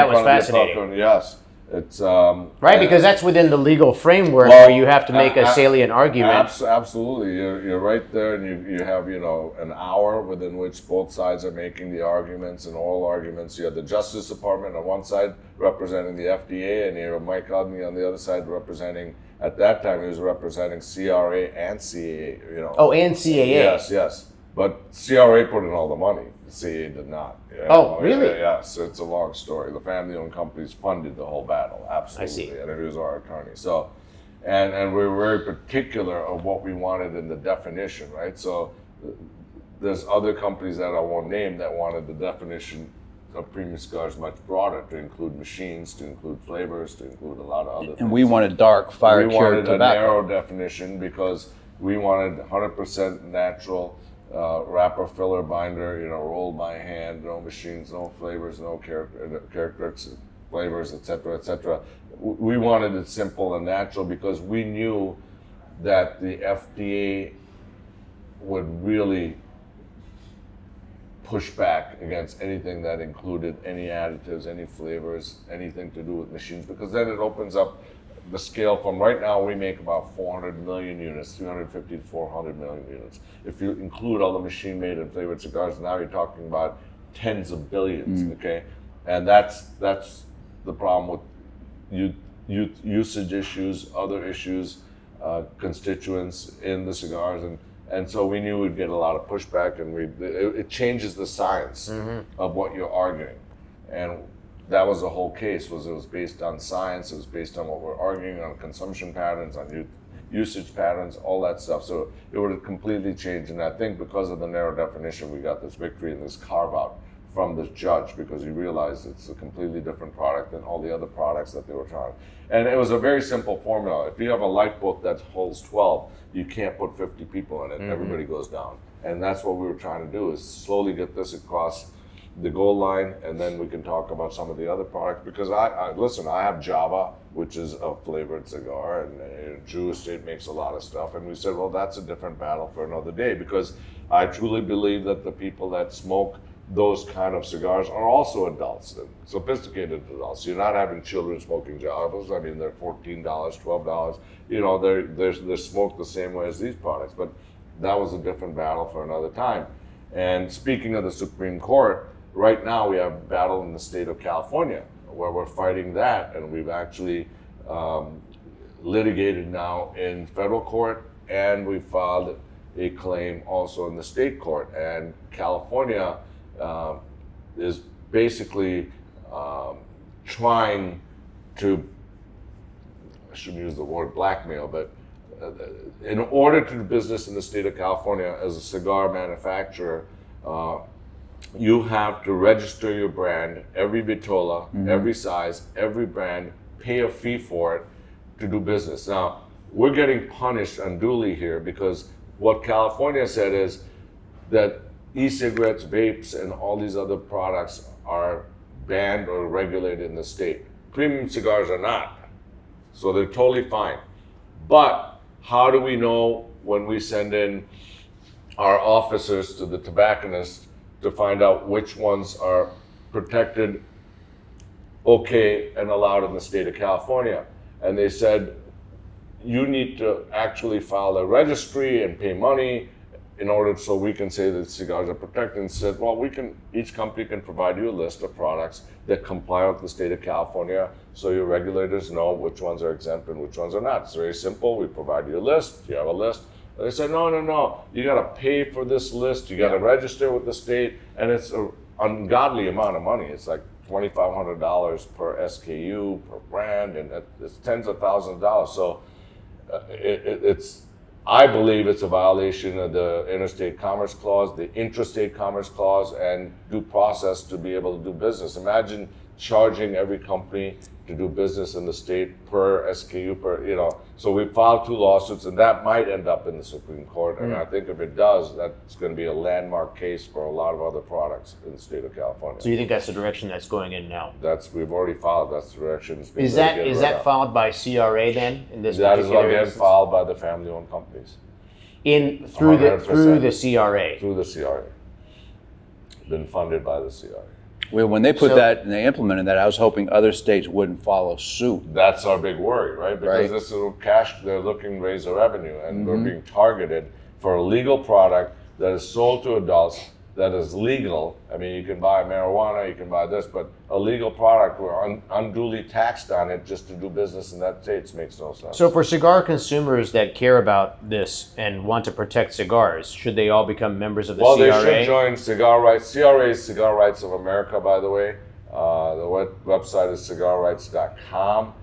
was fascinating. Yes, it's right, because that's within the legal framework where you have to make a salient argument. Absolutely, you're right there, and you have an hour within which both sides are making the arguments and oral arguments. You have the Justice Department on one side representing the FDA, and you have Mike Edney on the other side representing. At that time, he was representing CRA and CAA. Oh, and CAA. Yes. But CRA put in all the money. CAA did not. Oh, really? Yes. It's a long story. The family-owned companies funded the whole battle. Absolutely. I see. And it was our attorney. So, and we were very particular of what we wanted in the definition, right? So, there's other companies that I won't name that wanted the definition of premium cigars much broader, to include machines, to include flavors, to include a lot of other things. And we wanted dark, fire-cured tobacco. We wanted a narrow definition because we wanted 100% natural wrapper, filler, binder, rolled by hand, no machines, no flavors, no characteristics, flavors, etc., etc. We wanted it simple and natural because we knew that the FDA would really push back against anything that included any additives, any flavors, anything to do with machines, because then it opens up the scale from right now we make about 400 million units, 350 to 400 million units. If you include all the machine-made and flavored cigars, now you're talking about tens of billions, okay? And that's the problem with usage issues, other issues, constituents in the cigars, and so we knew we'd get a lot of pushback, and it changes the science of what you're arguing. And that was the whole case, it was based on science, it was based on what we're arguing, on consumption patterns, on usage patterns, all that stuff. So it would have completely changed, and I think because of the narrow definition, we got this victory and this carve-out from this judge, because he realized it's a completely different product than all the other products that they were trying. And it was a very simple formula. If you have a lifeboat that holds 12, you can't put 50 people in it. Everybody goes down. And that's what we were trying to do, is slowly get this across the goal line, and then we can talk about some of the other products. Because I have Java, which is a flavored cigar, and Drew Estate makes a lot of stuff. And we said, well, that's a different battle for another day, because I truly believe that the people that smoke those kind of cigars are also adults, sophisticated adults. You're not having children smoking Javas. I mean, they're $14, $12. They're smoked the same way as these products. But that was a different battle for another time. And speaking of the Supreme Court, right now we have a battle in the state of California where we're fighting that, and we've actually litigated now in federal court, and we filed a claim also in the state court. And California is basically trying to, I shouldn't use the word blackmail, but in order to do business in the state of California as a cigar manufacturer, you have to register your brand, every vitola, every size, every brand, pay a fee for it to do business. Now, we're getting punished unduly here, because what California said is that e-cigarettes, vapes, and all these other products are banned or regulated in the state. Premium cigars are not. So they're totally fine. But how do we know when we send in our officers to the tobacconists to find out which ones are protected, okay, and allowed in the state of California? And they said, you need to actually file a registry and pay money in order so we can say that cigars are protected. And said, well, each company can provide you a list of products that comply with the state of California, so your regulators know which ones are exempt and which ones are not. It's very simple. We provide you a list. You have a list. And they said, no. You got to pay for this list. You got to register with the state, and it's an ungodly amount of money. It's like $2,500 per SKU, per brand, and it's tens of thousands of dollars. So it's, I believe it's a violation of the Interstate Commerce Clause, the Intrastate Commerce Clause, and due process to be able to do business. Imagine charging every company to do business in the state per SKU, So we filed 2 lawsuits, and that might end up in the Supreme Court. And I think if it does, that's going to be a landmark case for a lot of other products in the state of California. So you think that's the direction that's going in now? We've already filed. That's the direction. Is that filed by CRA then? In this that is again instance? filed by the family-owned companies. Through the CRA. Through the CRA. Been funded by the CRA. Well, when they put that and they implemented that, I was hoping other states wouldn't follow suit. That's our big worry, right? Because this is cash, they're looking to raise their revenue, and we're being targeted for a legal product that is sold to adults, that is legal. I mean, you can buy marijuana, you can buy this, but a legal product, we're unduly taxed on it just to do business in that state makes no sense. So for cigar consumers that care about this and want to protect cigars, should they all become members of the CRA? Well, they should join Cigar Rights. CRA is Cigar Rights of America, by the way. The website is cigarrights.com.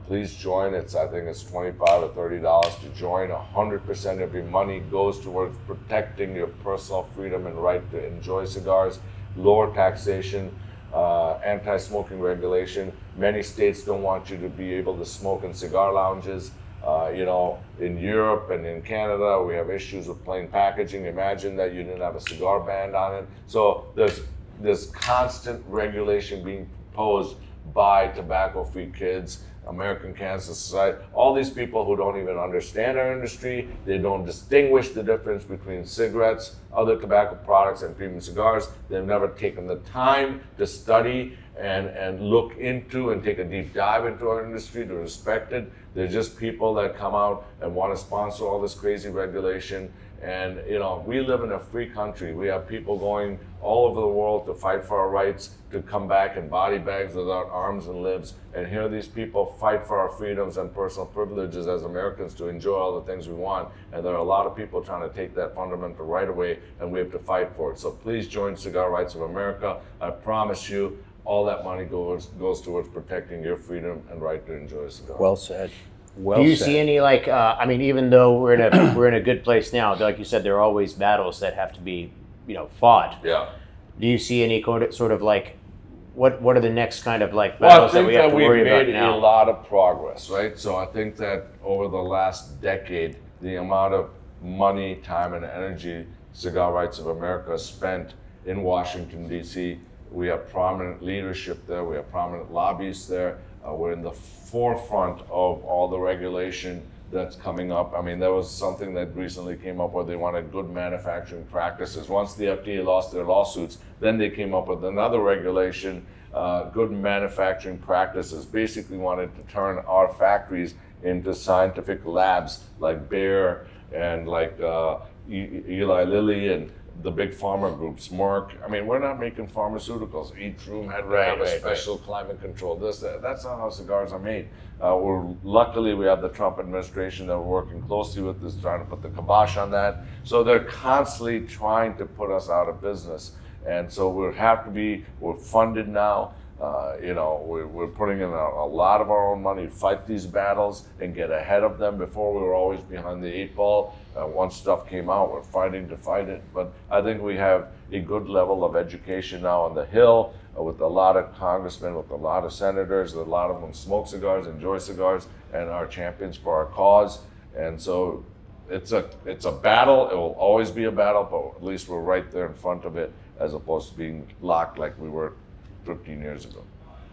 Please join. I think it's $25 or $30 to join. 100% of your money goes towards protecting your personal freedom and right to enjoy cigars, lower taxation, anti-smoking regulation. Many states don't want you to be able to smoke in cigar lounges. In Europe and in Canada, we have issues with plain packaging. Imagine that you didn't have a cigar band on it. So there's constant regulation being proposed by tobacco-free kids, American Cancer Society, all these people who don't even understand our industry. They don't distinguish the difference between cigarettes, other tobacco products, and premium cigars. They've never taken the time to study and look into and take a deep dive into our industry to respect it. They're just people that come out and want to sponsor all this crazy regulation. And we live in a free country. We have people going all over the world to fight for our rights, to come back in body bags without arms and limbs. And here these people fight for our freedoms and personal privileges as Americans to enjoy all the things we want. And there are a lot of people trying to take that fundamental right away, and we have to fight for it. So please join Cigar Rights of America. I promise you, all that money goes towards protecting your freedom and right to enjoy a cigar. Well said. Do you see any even though we're in a good place now, like you said, there are always battles that have to be, fought. Yeah. Do you see any sort of what are the next kind of battles that we have to worry about now? I think that we've made a lot of progress, right? So I think that over the last decade, the amount of money, time, and energy Cigar Rights of America spent in Washington, D.C., we have prominent leadership there, we have prominent lobbyists there. We're in the forefront of all the regulation that's coming up. I mean, there was something that recently came up where they wanted good manufacturing practices. Once the FDA lost their lawsuits, then they came up with another regulation, good manufacturing practices. Basically wanted to turn our factories into scientific labs like Bayer and like Eli Lilly and the big pharma groups, Merck. I mean, we're not making pharmaceuticals. Each room had to have a special climate control. That's not how cigars are made. Luckily, we have the Trump administration that we're working closely with, is trying to put the kibosh on that. So they're constantly trying to put us out of business. And so we're funded now. We're putting in a lot of our own money to fight these battles and get ahead of them. Before, we were always behind the 8 ball. Once stuff came out, we're fighting to fight it. But I think we have a good level of education now on the Hill with a lot of congressmen, with a lot of senators. A lot of them smoke cigars, enjoy cigars, and are champions for our cause. And so it's a battle. It will always be a battle, but at least we're right there in front of it, as opposed to being locked like we were 15 years ago.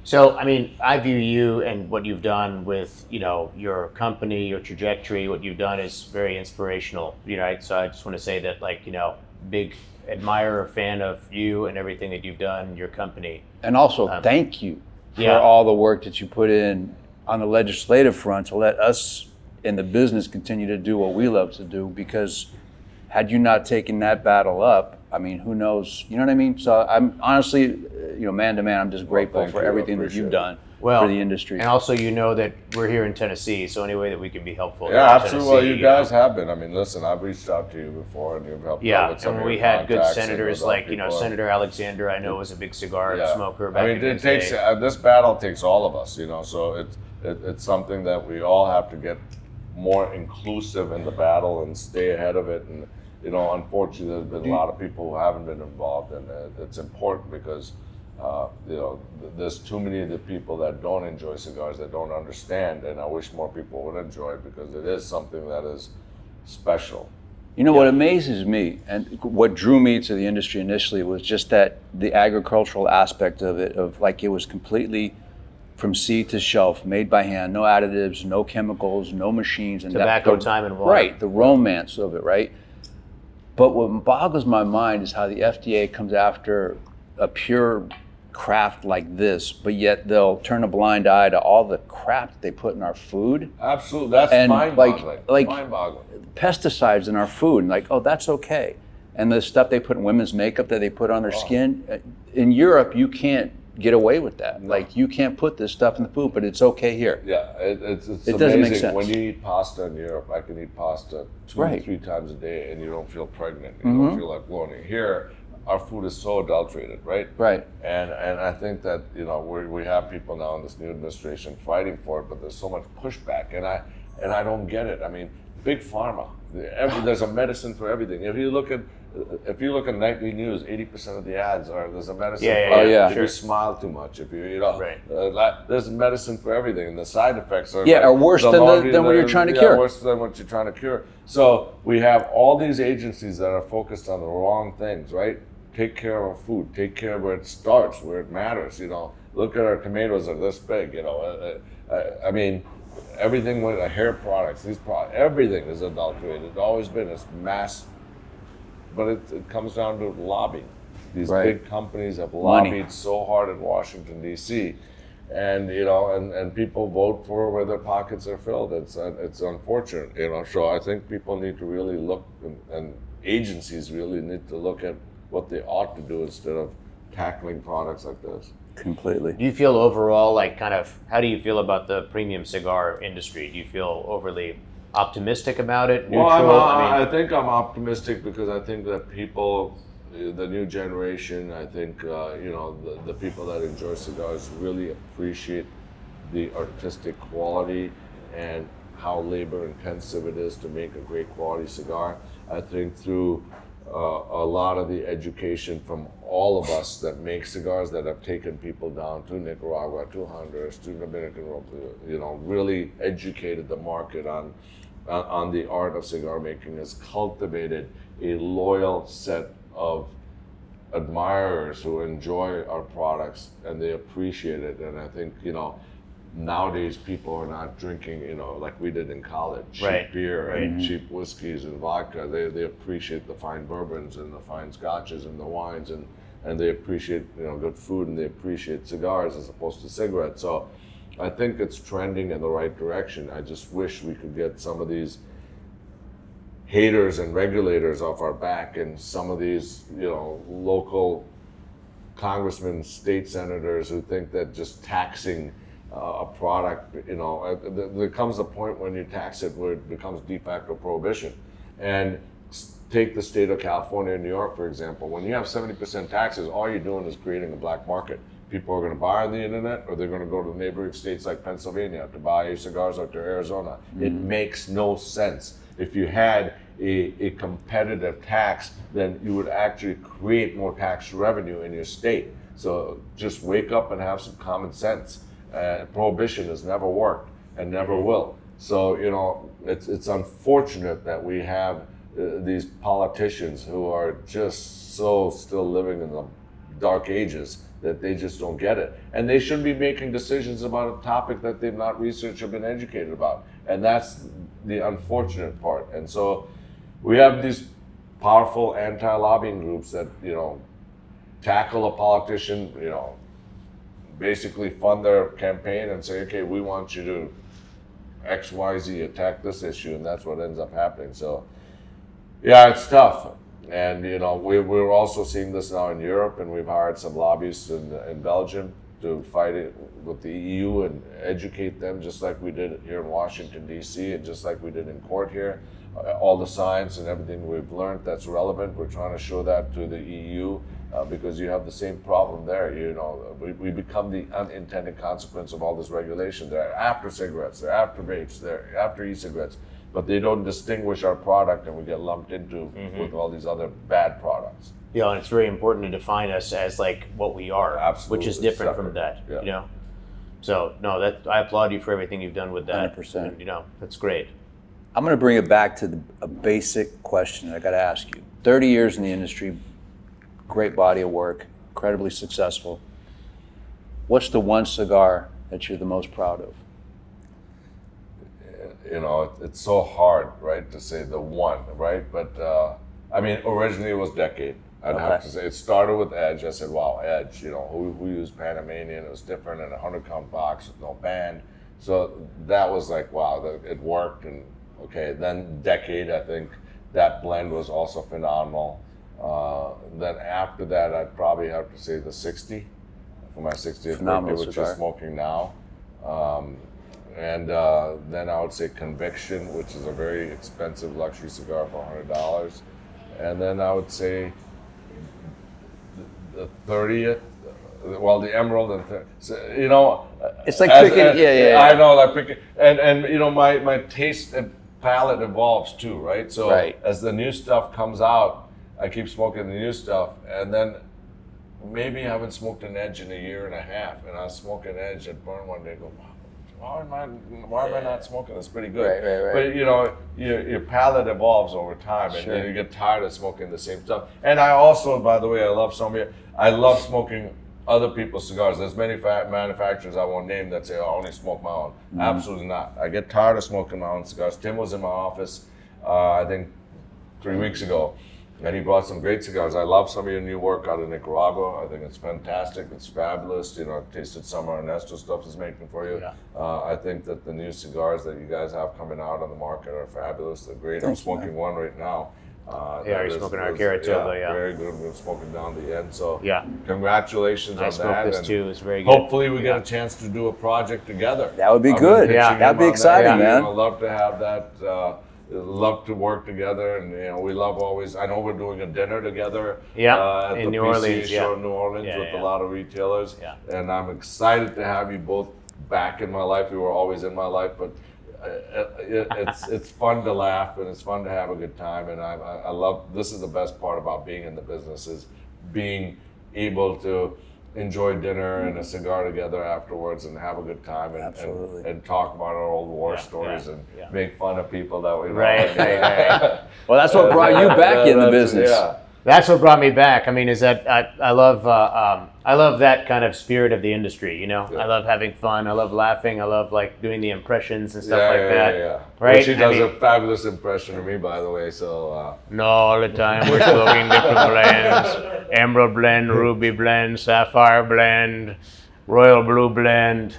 So, I mean, I view you and what you've done with, your company, your trajectory, what you've done is very inspirational, right? So I just want to say that, big admirer, fan of you and everything that you've done, your company. And also, thank you for all the work that you put in on the legislative front to let us in the business continue to do what we love to do, because had you not taken that battle up, I mean, who knows? You know what I mean? So I'm honestly, man to man, I'm just grateful for everything that you've done. for the industry. And also, that we're here in Tennessee, so any way that we can be helpful. Yeah, absolutely. Well, you guys have been. I mean, listen, I've reached out to you before, and you've helped. Yeah, out with some and of we your had good contacts senators like Senator Alexander. I know was a big cigar smoker back in the day. This battle takes all of us, so it's something that we all have to get more inclusive in the battle and stay ahead of it. And unfortunately, there's been a lot of people who haven't been involved, and it's important because there's too many of the people that don't enjoy cigars that don't understand, and I wish more people would enjoy it because it is something that is special. What amazes me and what drew me to the industry initially was just that the agricultural aspect of it, of like it was completely from seed to shelf, made by hand, no additives, no chemicals, no machines. And tobacco, time, and water. Right, the romance of it, right? But what boggles my mind is how the FDA comes after a pure craft like this, but yet they'll turn a blind eye to all the crap that they put in our food. Absolutely, that's mind-boggling. Mind-boggling. Pesticides in our food, like, oh, that's okay. And the stuff they put in women's makeup that they put on their skin. In Europe, you can't get away with that. No. Like, you can't put this stuff in the food, but it's okay here. Yeah, it doesn't amazing. Make sense. When you eat pasta in Europe, I can eat pasta 2 or 3 times a day, and you don't feel pregnant. You don't feel like bloating. Here, our food is so adulterated, right? Right. And I think that we have people now in this new administration fighting for it, but there's so much pushback, and I don't get it. I mean, big pharma. There's a medicine for everything. If you look at nightly news, 80% of the ads there's a medicine for if you smile too much, if there's medicine for everything, and the side effects are are worse than what you're trying to cure. Worse than what you're trying to cure. So we have all these agencies that are focused on the wrong things, right? Take care of our food. Take care of where it starts, where it matters. Look at our tomatoes are this big. I mean, everything with hair products, everything is adulterated. It's always been. It's mass. But it comes down to lobbying. These big companies have lobbied so hard in Washington, D.C., and and people vote for where their pockets are filled. It's unfortunate, So I think people need to really look, and agencies really need to look at what they ought to do instead of tackling products like this. Completely. Do you feel overall, how do you feel about the premium cigar industry? Do you feel overly optimistic about it? Neutral? Well, I think I'm optimistic because I think that people, the new generation, I think the people that enjoy cigars really appreciate the artistic quality and how labor intensive it is to make a great quality cigar. I think through a lot of the education from all of us that make cigars that have taken people down to Nicaragua, to Honduras, to Dominican Republic, really educated the market on the art of cigar making, has cultivated a loyal set of admirers who enjoy our products and they appreciate it. And I think, nowadays people are not drinking, like we did in college, cheap beer and cheap whiskeys and vodka. They appreciate the fine bourbons and the fine scotches and the wines, and they appreciate, good food, and they appreciate cigars as opposed to cigarettes. So I think it's trending in the right direction. I just wish we could get some of these haters and regulators off our back, and some of these, local congressmen, state senators who think that just taxing a product, there comes a point when you tax it where it becomes de facto prohibition. And take the state of California and New York, for example. When you have 70% taxes, all you're doing is creating a black market. People are going to buy on the internet, or they're going to go to neighboring states like Pennsylvania to buy cigars, or to Arizona. It makes no sense. If you had a competitive tax, then you would actually create more tax revenue in your state. So just wake up and have some common sense. Prohibition has never worked and never will. So, it's unfortunate that we have these politicians who are just so still living in the dark ages that they just don't get it. And they shouldn't be making decisions about a topic that they've not researched or been educated about. And that's the unfortunate part. And so we have these powerful anti-lobbying groups that, tackle a politician, basically fund their campaign and say, okay, we want you to XYZ attack this issue, and that's what ends up happening. So yeah, it's tough. And we're also seeing this now in Europe, and we've hired some lobbyists in Belgium to fight it with the EU and educate them, just like we did here in Washington, D.C., and just like we did in court here. All the science and everything we've learned that's relevant, we're trying to show that to the EU because you have the same problem there. You know, we become the unintended consequence of all this regulation. They're after cigarettes, they're after vapes, they're after e-cigarettes, but they don't distinguish our product, and we get lumped into with all these other bad products. Yeah, and it's very important to define us as like what we are, Absolutely. which is different from that. Yeah. You know, so no, that I applaud you for everything you've done with that. 100%. And, you know, that's great. I'm going to bring it back to a basic question I got to ask you. 30 years in the industry, great body of work, incredibly successful. What's the one cigar that you're the most proud of? You know, it's so hard, right, to say the one, right? But I mean, originally it was Decade. I'd have to say it started with Edge. I said, wow, Edge, you know, who used Panamanian? It was different in a 100-count box with no band. So that was like, wow, it worked. And okay, then Decade, I think that blend was also phenomenal. Then after that, I'd probably have to say the 60 for my 60th birthday, which cigar. is smoking now. And then I would say Conviction, which is a very expensive luxury cigar for $100. And then I would say the 30th, well, the Emerald, and so, you know, It's like picking, yeah. I know, like picking, and you know, my taste and palate evolves too, right? So as the new stuff comes out, I keep smoking the new stuff, and then maybe I haven't smoked an Edge in a year and a half, and I smoke an Edge at Burn one day, and go, why am I not smoking? That's pretty good. Right. But you know, your palate evolves over time, and then you get tired of smoking the same stuff. And I also, by the way, I love smoking other people's cigars. There's many manufacturers I won't name that say, oh, I only smoke my own. Absolutely not. I get tired of smoking my own cigars. Tim was in my office, I think 3 weeks ago, and he brought some great cigars. I love some of your new work out of Nicaragua. I think it's fantastic. It's fabulous. You know, I've tasted some of Ernesto stuff he's making for you. Yeah. I think that the new cigars that you guys have coming out on the market are fabulous. They're great. I'm smoking one right now. You're smoking our Caratoga, yeah. Very good. We're smoking down the end. So Yeah. congratulations I on smoked that. this and too. It's very good. hopefully we get a chance to do a project together. That would be I've been good. pitching Yeah. him That'd be on exciting, that. man. I'd love to have that. Love to work together, and you know, we love always. I know we're doing a dinner together. Yeah, at in the New PCA Orleans, show in New Orleans with Yeah. a lot of retailers. Yeah. And I'm excited to have you both back in my life. You were always in my life, but it's fun to laugh, and it's fun to have a good time. And I love. This is the best part about being in the business, is being able to enjoy dinner and a cigar together afterwards and have a good time and talk about our old war stories and make fun of people that we know. Right. Well, that's what brought you back in the business. Yeah. That's what brought me back. I mean, is that I love that kind of spirit of the industry. You know, I love having fun. I love laughing. I love like doing the impressions and stuff like that. Yeah. Right? Well, she does a fabulous impression of me, by the way. So No, all the time we're smoking different blends: Emerald blend, Ruby blend, Sapphire blend, Royal Blue blend.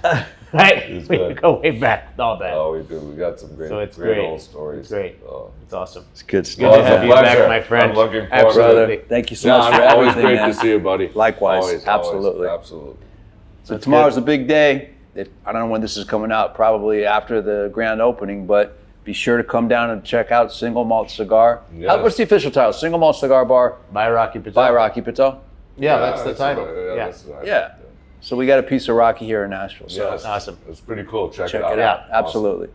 Right? We good. go way back with all that. oh, we do. We got some great, So it's great great. old stories. It's great. So. It's awesome. It's good Good stuff. to it's a have you back, pleasure. my friend. I'm looking forward to Absolutely. Brother, thank you so Yeah, much for always everything, great man. to see you, buddy. Likewise. Always, Absolutely. absolutely. So tomorrow's a big day. I don't know when this is coming out, probably after the grand opening, but be sure to come down and check out Single Malt Cigar. Yes. What's the official title? Single Malt Cigar Bar By Rocky Patel. by Rocky Patel? Yeah, that's the that's title. right. Yeah. That's the title. Yeah. So we got a piece of Rocky here in Nashville. So Yes. Awesome. It's pretty cool. Check check it out. it out. Yeah. Absolutely.